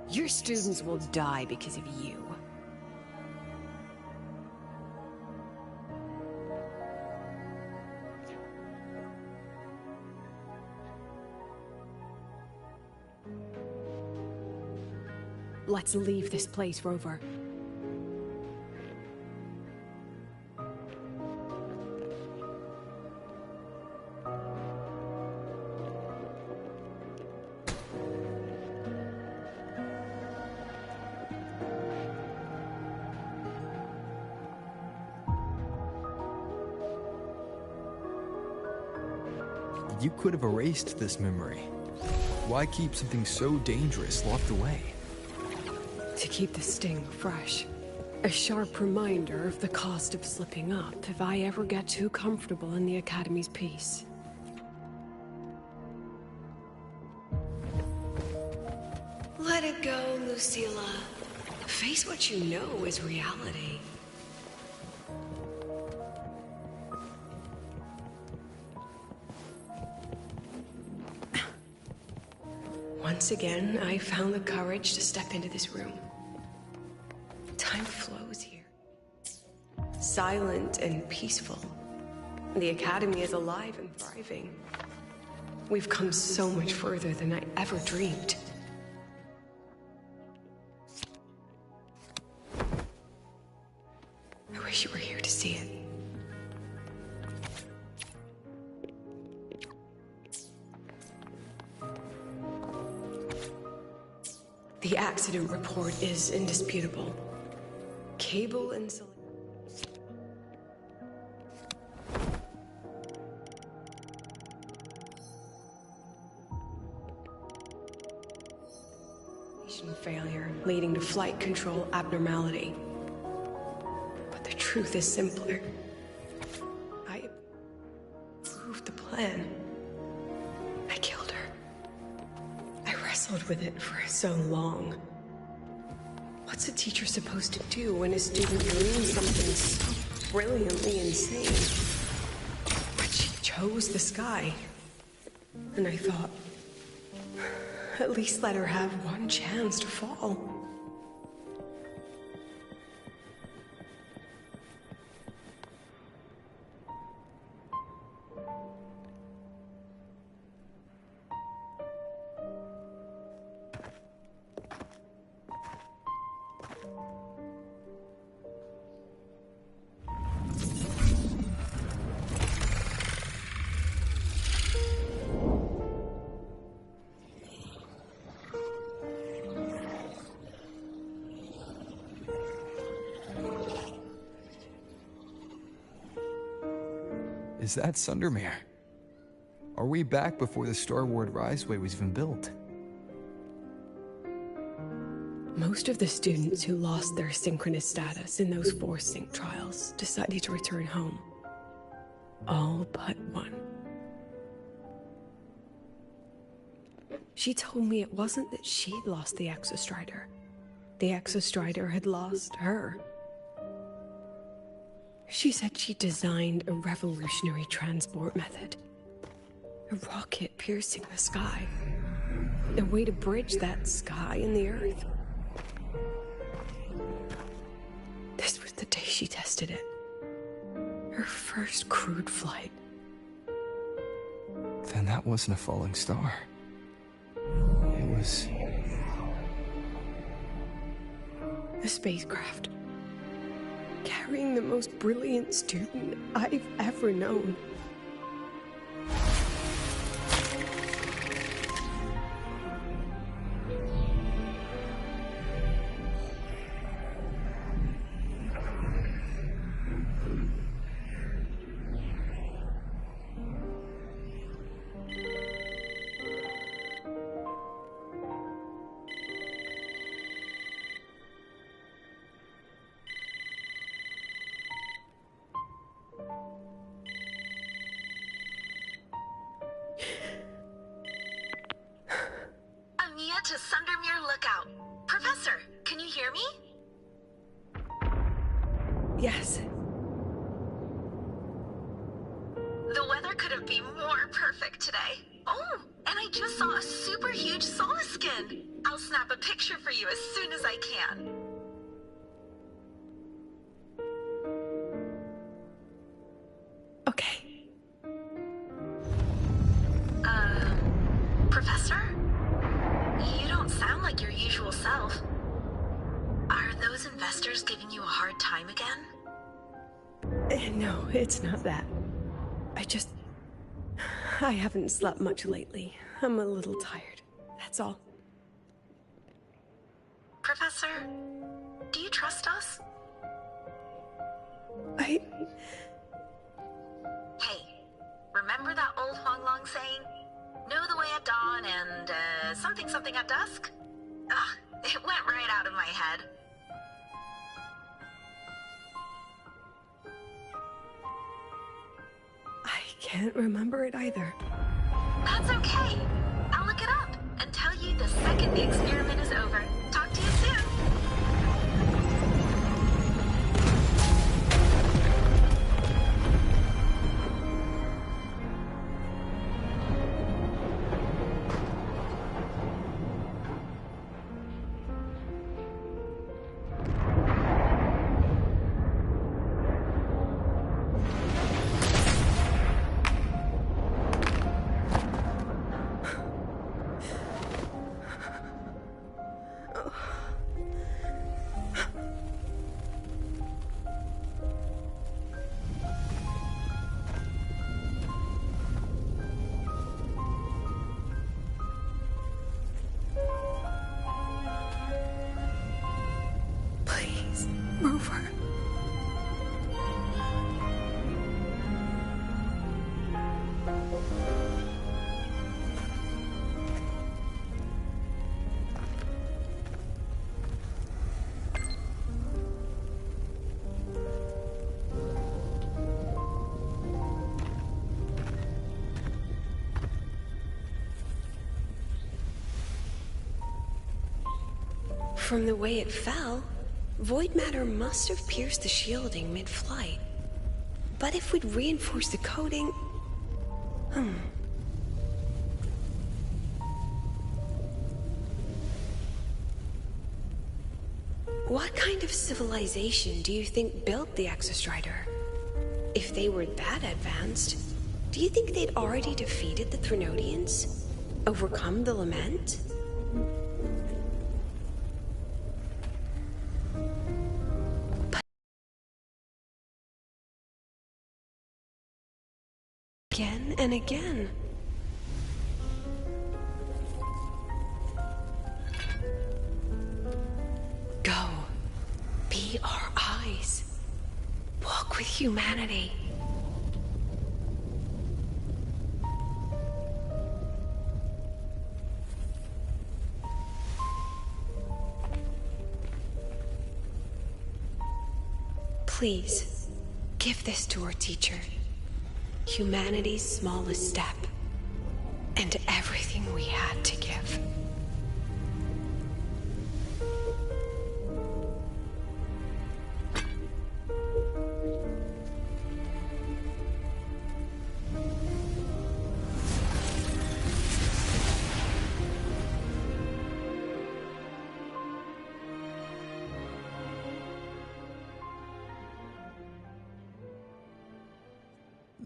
Your students will die because of you. Let's leave this place, Rover. You could have erased this memory. Why keep something so dangerous locked away? To keep the sting fresh. A sharp reminder of the cost of slipping up if I ever get too comfortable in the Academy's peace. Lucilla. Face what you know is reality. Once again, I found the courage to step into this room. Time flows here. Silent and peaceful. The Academy is alive and thriving. We've come so much further than I ever dreamed. I wish you were here to see it. The accident report is indisputable. Cable insulation. Failure, leading to flight control abnormality. But the truth is simpler. I approved the plan. I killed her. I wrestled with it for so long. What's a teacher supposed to do when a student dreams something so brilliantly insane? But she chose the sky. And I thought, at least let her have one chance to fall. Is that Sundermere? Are we back before the Star Ward Riseway was even built? Most of the students who lost their synchronous status in those force sync trials decided to return home. All but one. She told me it wasn't that she'd lost the Exostrider. The Exostrider had lost her. She said she designed a revolutionary transport method. A rocket piercing the sky. A way to bridge that sky and the Earth. This was the day she tested it. Her first crewed flight. Then that wasn't a falling star. It was... a spacecraft. Carrying the most brilliant student I've ever known. To Sundermere Lookout. Professor, can you hear me? Yes. The weather couldn't be more perfect today. Oh, and I just saw a super huge solaskin. I'll snap a picture for you as soon as I can. Okay. Professor? You don't sound like your usual self. Are those investors giving you a hard time again? No, it's not that. I haven't slept much lately. I'm a little tired. That's all. Professor, do you trust us? Hey, remember that old Huanglong saying? Know the way at dawn and, something at dusk? Ugh, it went right out of my head. I can't remember it either. That's okay. I'll look it up and tell you the second the experiment is over. Talk to you soon. From the way it fell, void matter must have pierced the shielding mid-flight. But if we'd reinforced the coating... What kind of civilization do you think built the Exostrider? If they were that advanced, do you think they'd already defeated the Threnodians? Overcome the Lament? Again and again. Go. Be our eyes. Walk with humanity. Please, give this to our teacher. Humanity's smallest step, and everything we had to give.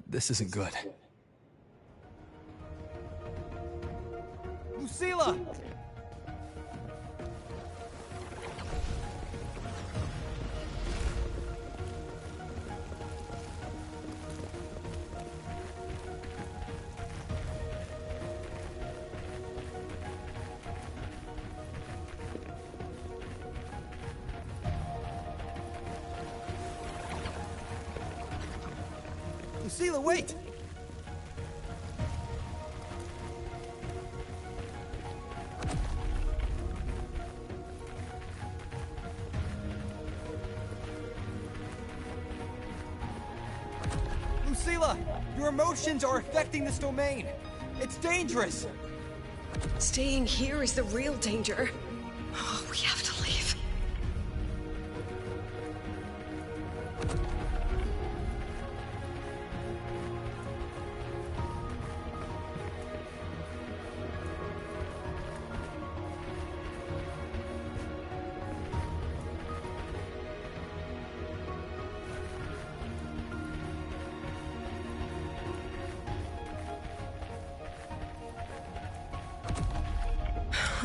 This isn't good. Lucilla! Lucilla, wait! Lucilla! Your emotions are affecting this domain! It's dangerous! Staying here is the real danger. Oh, we have to leave.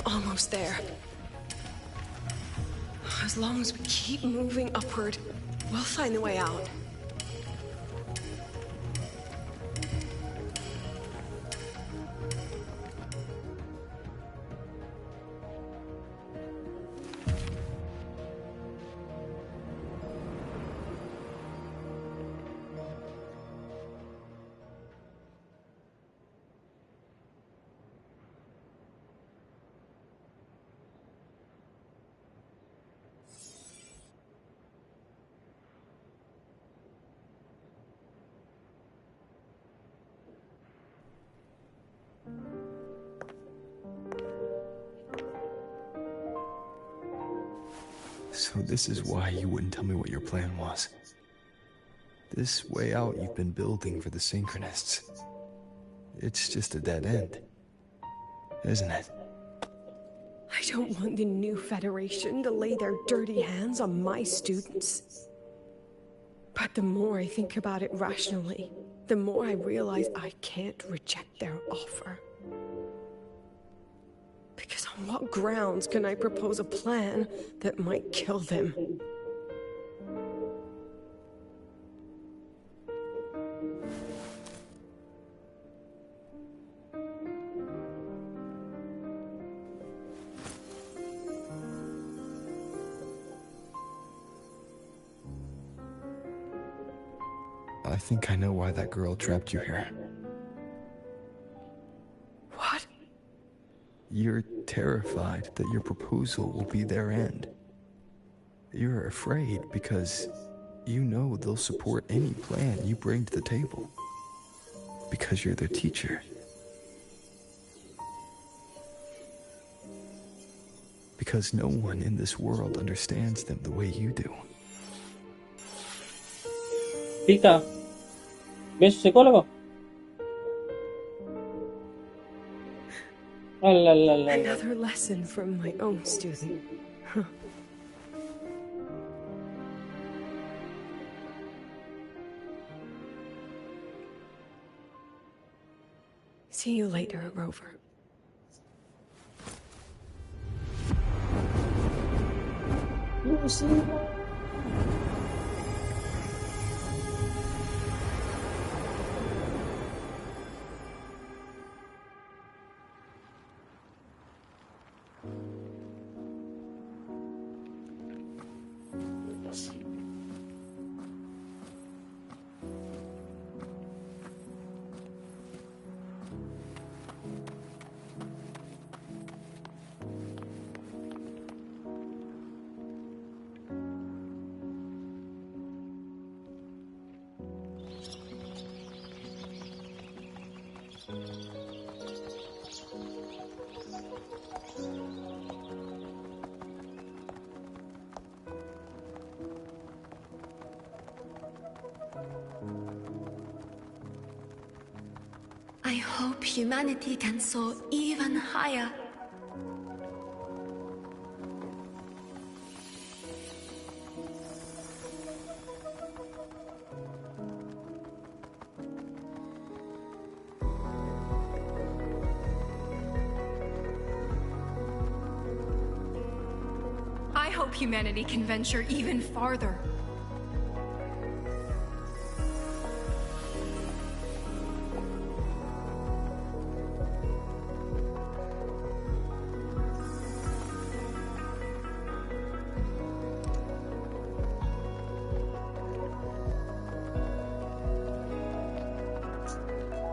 Almost there. As long as we keep moving upward, we'll find the way out. So this is why you wouldn't tell me what your plan was. This way out you've been building for the Synchronists. It's just a dead end, isn't it? I don't want the new Federation to lay their dirty hands on my students. But the more I think about it rationally, the more I realize I can't reject their offer. Because on what grounds can I propose a plan that might kill them? I think I know why that girl trapped you here. What? You're terrified that your proposal will be their end. You're afraid because you know they'll support any plan you bring to the table. Because you're their teacher. because no one in this world understands them the way you do. Pika, ¿ves su psicólogo? Another lesson from my own student. Huh. See you later, Rover. Lucilla. I hope humanity can soar even higher. I hope humanity can venture even farther.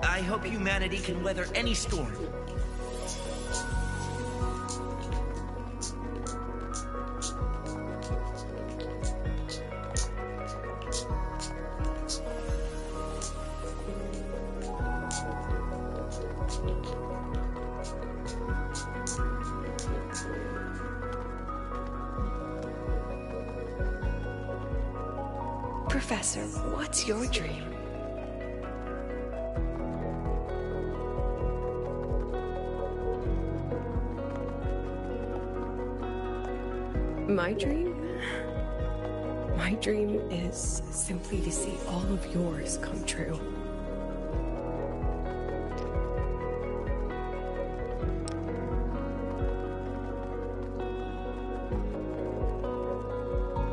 I hope humanity can weather any storm. Professor, what's your dream? My dream? My dream is simply to see all of yours come true.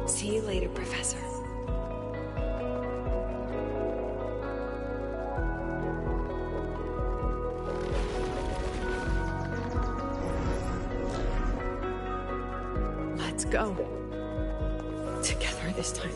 See you later, Professor. Let's go. Together this time.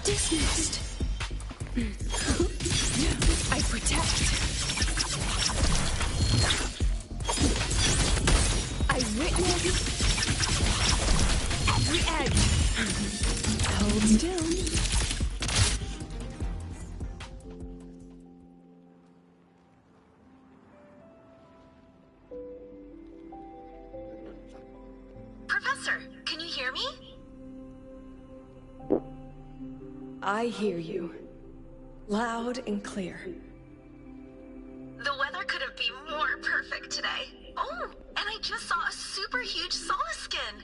Dismissed. I protect. I witness. Every edge. Hold still. Professor, can you hear me? I hear you. Loud and clear. The weather couldn't be more perfect today. Oh, and I just saw a super huge Solaskin.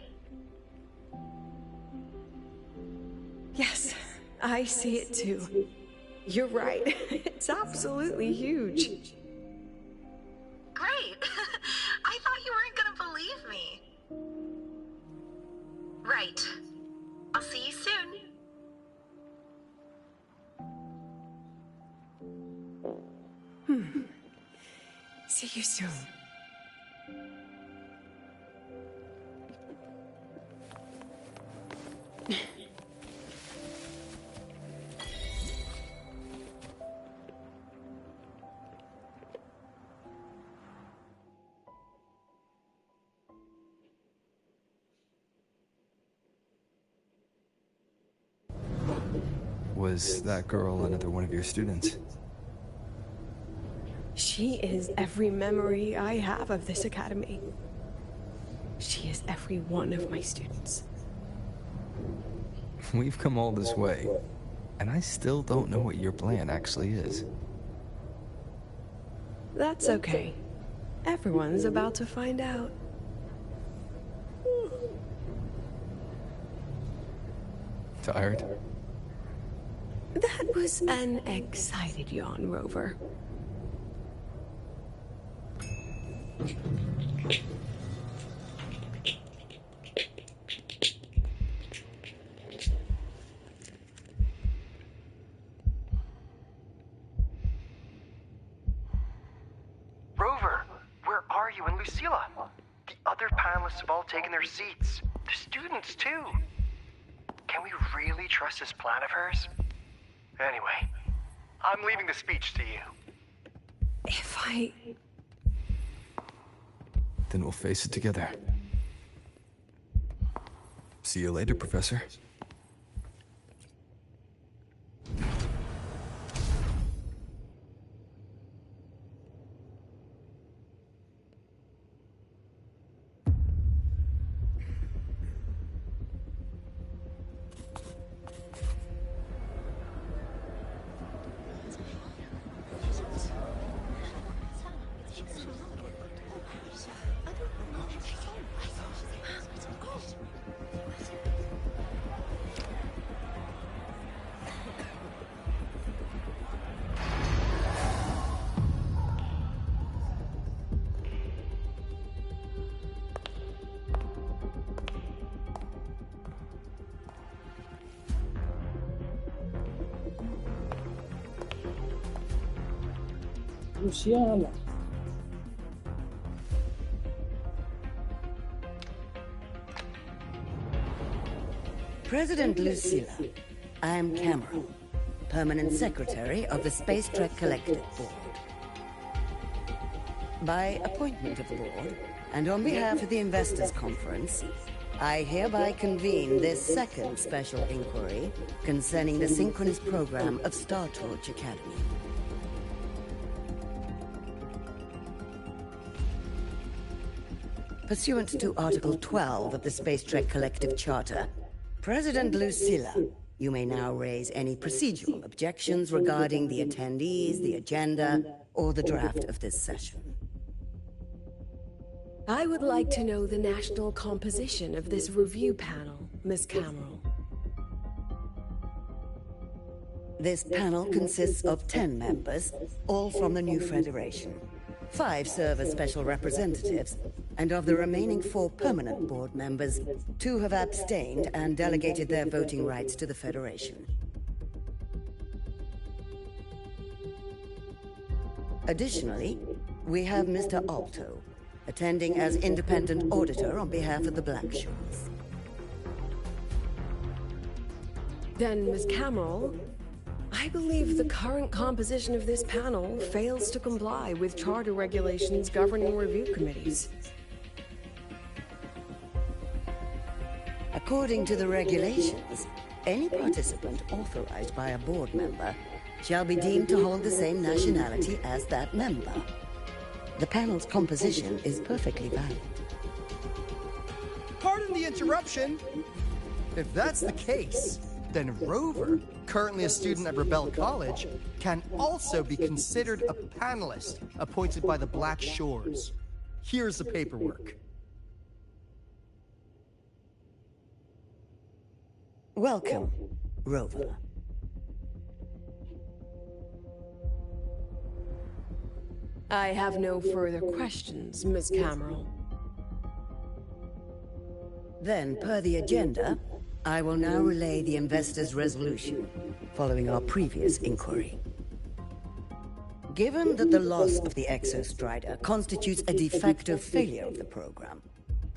Yes, I see it too. You're right. It's absolutely huge. Great. I thought you weren't gonna believe me. Right. I'll see you soon. See you soon. Was that girl another one of your students? She is every memory I have of this academy. She is every one of my students. We've come all this way, and I still don't know what your plan actually is. That's okay. Everyone's about to find out. Tired? That was an excited yawn, Rover. Rover, where are you and Lucilla? The other panelists have all taken their seats. The students, too. Can we really trust this plan of hers? Anyway, I'm leaving the speech to you. If I... Then we'll face it together. See you later, Professor. Lucilla. President Lucilla, I am Cameron, Permanent Secretary of the Space Trek Collective Board. By appointment of the board, and on behalf of the Investors Conference, I hereby convene this second special inquiry concerning the synchronous program of Star Torch Academy. Pursuant to Article 12 of the Space Trek Collective Charter, President Lucilla, you may now raise any procedural objections regarding the attendees, the agenda, or the draft of this session. I would like to know the national composition of this review panel, Miss Cameron. This panel consists of 10 members, all from the new Federation. 5 serve as special representatives, and of the remaining 4 permanent board members, 2 have abstained and delegated their voting rights to the Federation. Additionally, we have Mr. Alto, attending as independent auditor on behalf of the Black Shores. Then, Ms. Cameron, I believe the current composition of this panel fails to comply with charter regulations governing review committees. According to the regulations, any participant authorized by a board member shall be deemed to hold the same nationality as that member. The panel's composition is perfectly valid. Pardon the interruption. If that's the case, then Rover, currently a student at Rebel College, can also be considered a panelist appointed by the Black Shores. Here's the paperwork. Welcome, Rover. I have no further questions, Ms. Cameron. Then, per the agenda, I will now relay the investors' resolution, following our previous inquiry. Given that the loss of the Exostrider constitutes a de facto failure of the program,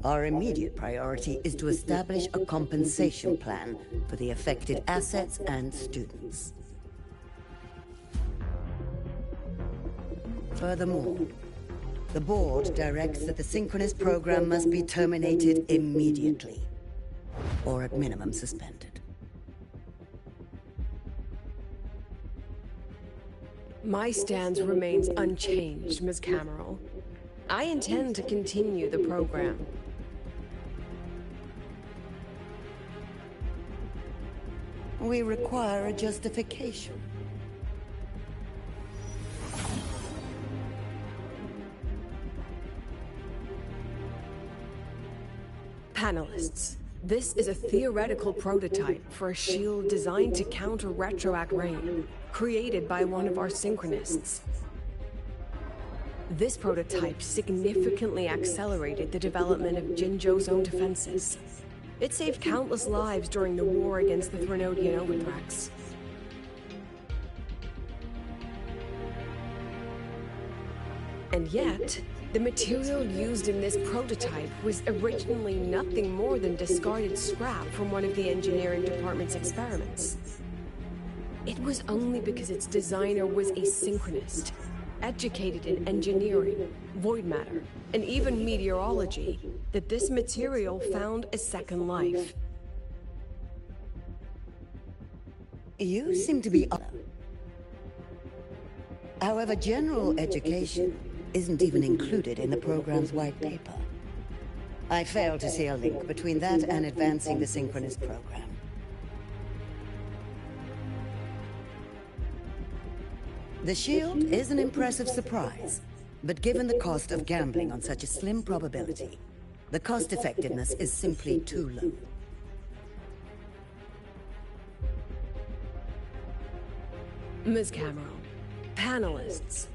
our immediate priority is to establish a compensation plan for the affected assets and students. Furthermore, the board directs that the synchronous program must be terminated immediately, or at minimum suspended. My stance remains unchanged, Ms. Cameron. I intend to continue the program. We require a justification. Panelists, this is a theoretical prototype for a shield designed to counter retroact rain, created by one of our synchronists. This prototype significantly accelerated the development of Jinzhou's own defenses. It saved countless lives during the war against the Threnodian Overthrax. And yet, the material used in this prototype was originally nothing more than discarded scrap from one of the engineering department's experiments. It was only because its designer was a synchronist, educated in engineering, void matter, and even meteorology, that this material found a second life. You seem to be... However, general education isn't even included in the program's white paper. I fail to see a link between that and advancing the synchronous program. The shield is an impressive surprise, but given the cost of gambling on such a slim probability, the cost effectiveness is simply too low. Ms. Cameron, panelists,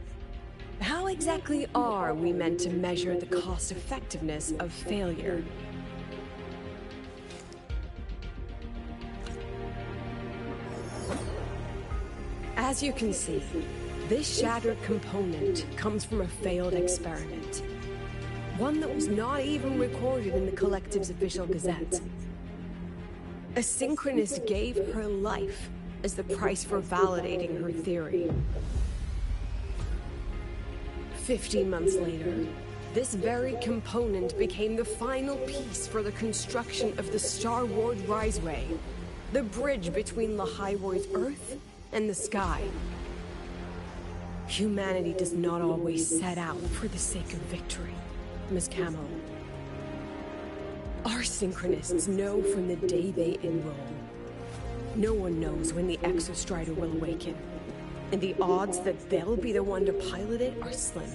how exactly are we meant to measure the cost effectiveness of failure? As you can see, this shattered component comes from a failed experiment. One that was not even recorded in the Collective's official gazette. A synchronist gave her life as the price for validating her theory. 15 months later, this very component became the final piece for the construction of the Star Ward Riseway, the bridge between Lahaiwar's Earth and the sky. Humanity does not always set out for the sake of victory, Ms. Cameron. Our synchronists know from the day they enroll. No one knows when the Exostrider will awaken, and the odds that they'll be the one to pilot it are slim.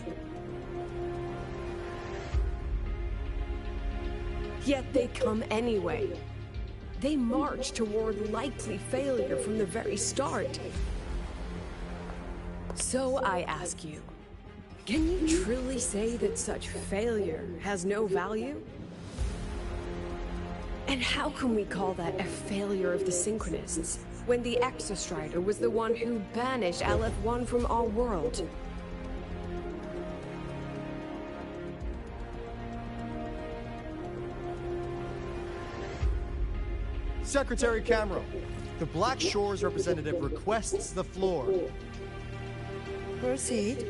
Yet they come anyway. They march toward likely failure from the very start. So I ask you, can you truly say that such failure has no value? And how can we call that a failure of the Synchronists, when the Exostrider was the one who banished Aleph-1 from our world? Secretary Cameron, the Black Shores representative requests the floor. Proceed.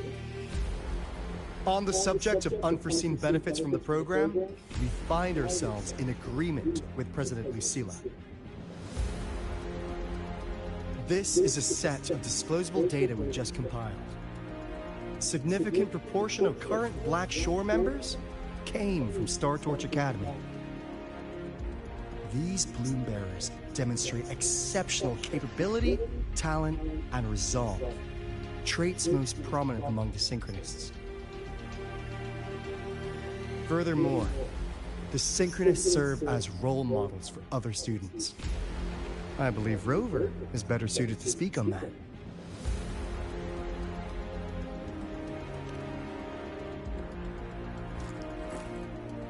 On the subject of unforeseen benefits from the program, we find ourselves in agreement with President Lucilla. This is a set of disclosable data we've just compiled. A significant proportion of current Black Shore members came from Star Torch Academy. These Bloom Bearers demonstrate exceptional capability, talent, and resolve, traits most prominent among the Synchronists. Furthermore, the Synchronists serve as role models for other students. I believe Rover is better suited to speak on that.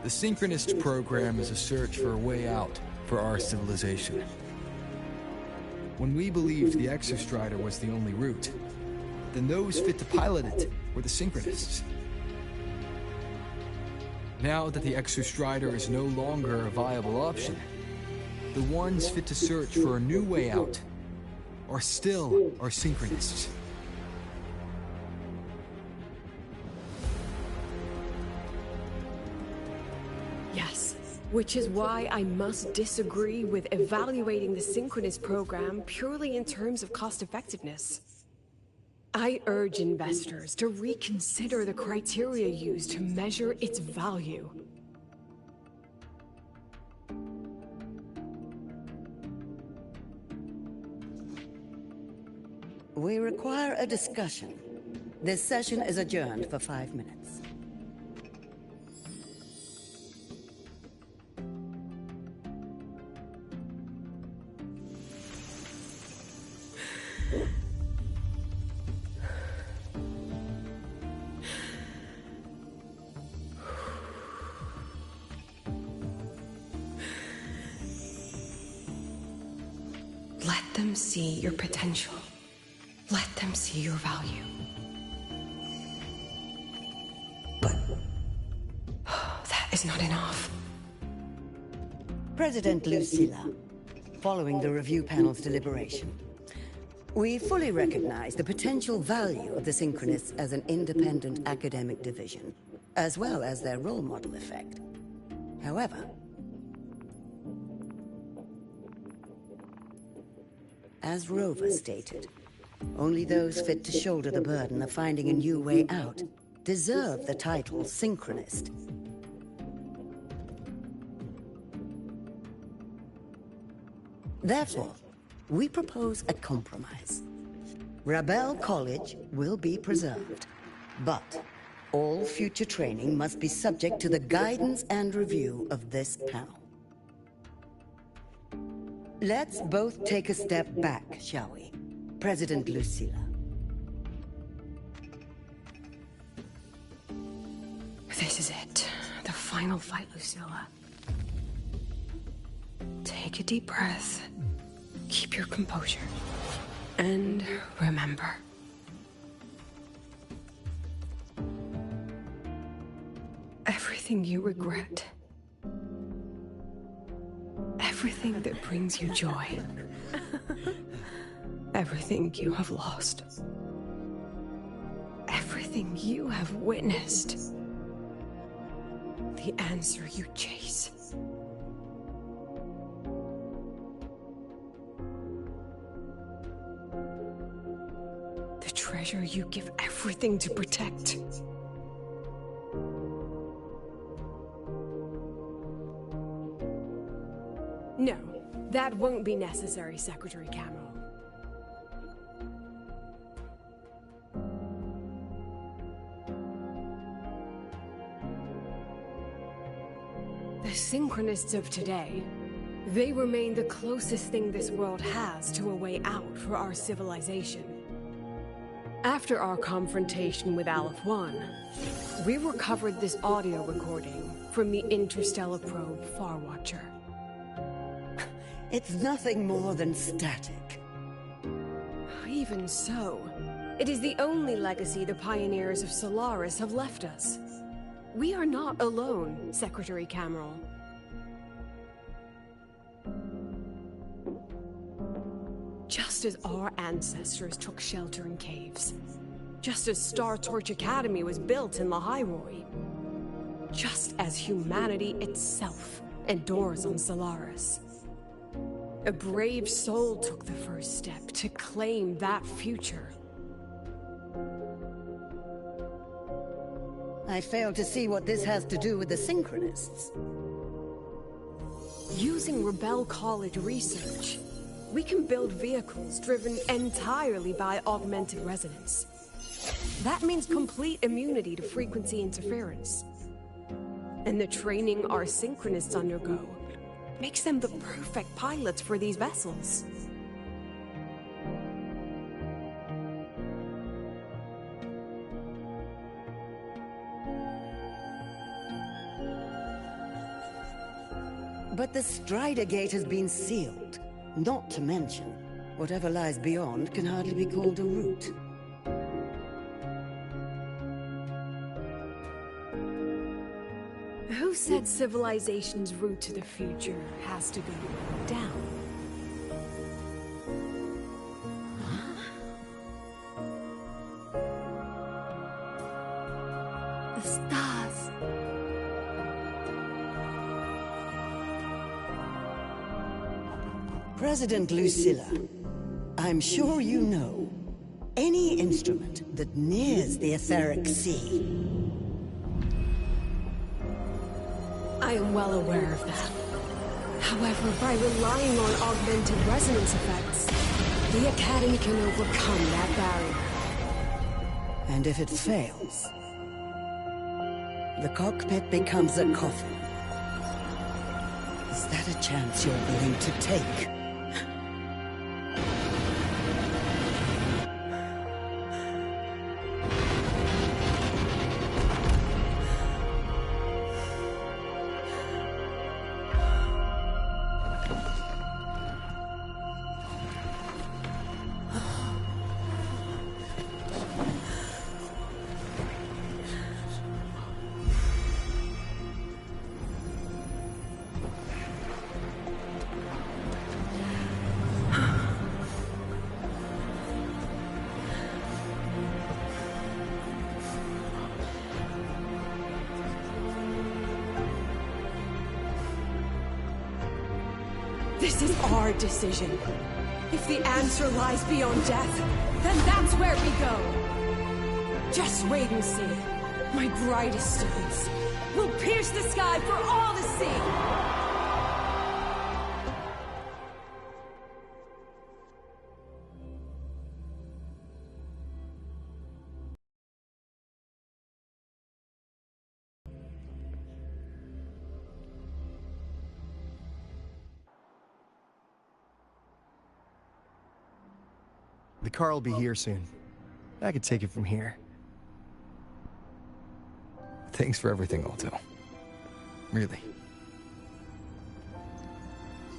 The Synchronist program is a search for a way out for our civilization. When we believed the Exostrider was the only route, then those fit to pilot it were the Synchronists. Now that the Exostrider is no longer a viable option, the ones fit to search for a new way out are still our Synchronists. Yes, which is why I must disagree with evaluating the Synchronist program purely in terms of cost effectiveness. I urge investors to reconsider the criteria used to measure its value. We require a discussion. This session is adjourned for 5 minutes. Let them see your potential. Let them see your value. But that is not enough. President Lucilla, following the review panel's deliberation, we fully recognize the potential value of the Synchronists as an independent academic division, as well as their role model effect. However, as Rover stated, only those fit to shoulder the burden of finding a new way out deserve the title Synchronist. Therefore, we propose a compromise. Rebel College will be preserved, but all future training must be subject to the guidance and review of this panel. Let's both take a step back, shall we? President Lucilla. This is it. The final fight, Lucilla. Take a deep breath. Keep your composure. And remember. Everything you regret. Everything that brings you joy. Everything you have lost. Everything you have witnessed. The answer you chase. The treasure you give everything to protect. No, that won't be necessary, Secretary Camo. The Synchronists of today, they remain the closest thing this world has to a way out for our civilization. After our confrontation with Aleph 1, we recovered this audio recording from the interstellar probe Farwatcher. It's nothing more than static. Even so, it is the only legacy the pioneers of Solaris have left us. We are not alone, Secretary Cameron. Just as our ancestors took shelter in caves, just as Star Torch Academy was built in Lahairoi, just as humanity itself endures on Solaris, a brave soul took the first step to claim that future. I fail to see what this has to do with the Synchronists. Using Rebel College research, we can build vehicles driven entirely by augmented resonance. That means complete immunity to frequency interference. And the training our Synchronists undergo makes them the perfect pilots for these vessels. But the Strider Gate has been sealed. Not to mention, whatever lies beyond can hardly be called a route. Who said civilization's route to the future has to go down? The stars. President Lucilla, I'm sure you know, any instrument that nears the etheric sea. I am well aware of that. However, by relying on augmented resonance effects, the Academy can overcome that barrier. And if it fails, the cockpit becomes a coffin. Is that a chance you're willing to take? This is our decision. If the answer lies beyond death, then that's where we go. Just wait and see. My brightest students will pierce the sky for all to see. The car will be here soon. I could take it from here. Thanks for everything, Alto. Really.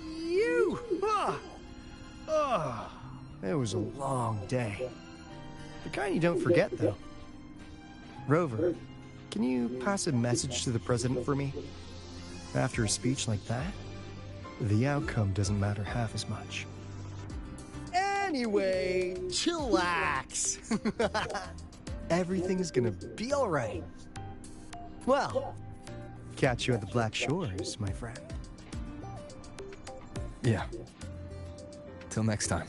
You! Oh, it was a long day. The kind you don't forget, though. Rover, can you pass a message to the President for me? After a speech like that, the outcome doesn't matter half as much. Anyway, chillax. Everything's gonna be alright. Well, catch you at the Black Shores, my friend. Yeah. Till next time.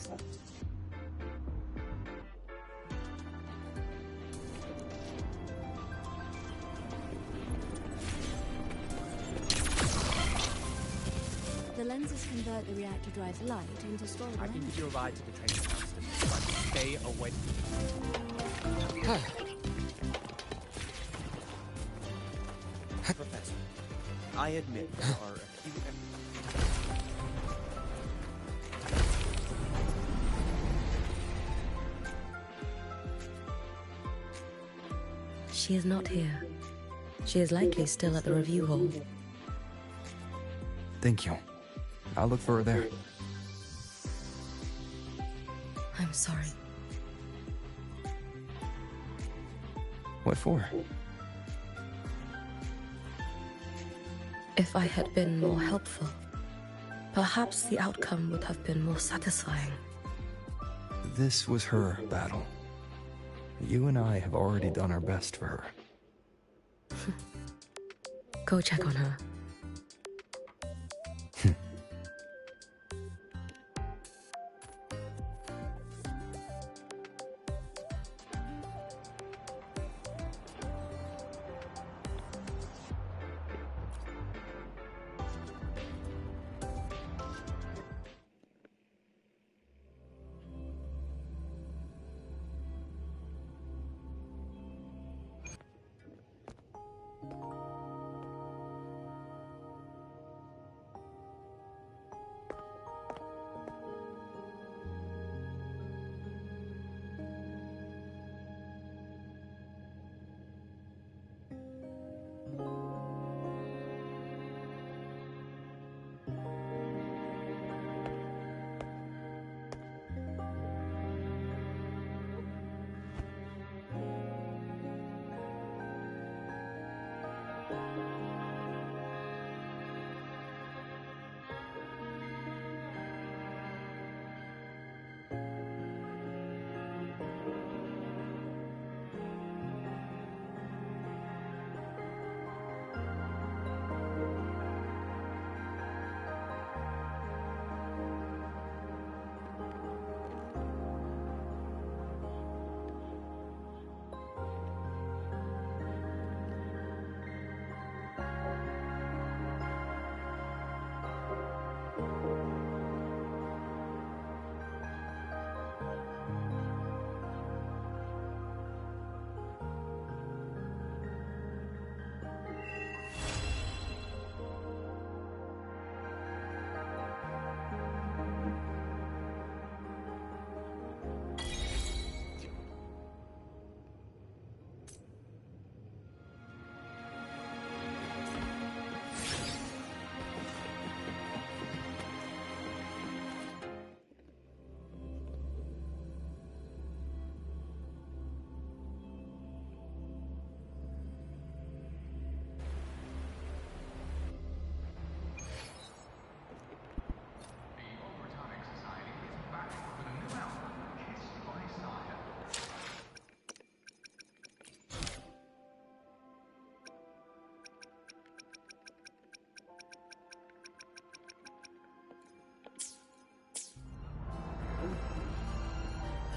The lenses convert the reactor drive's light into stored I can give you a ride to the training house, but stay away. Professor, I admit there are a few... She is not here. She is likely still at the review hall. Thank you. I'll look for her there. I'm sorry. What for? If I had been more helpful, perhaps the outcome would have been more satisfying. This was her battle. You and I have already done our best for her. Go check on her.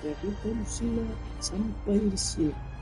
Dari Lucilla sampai di sini.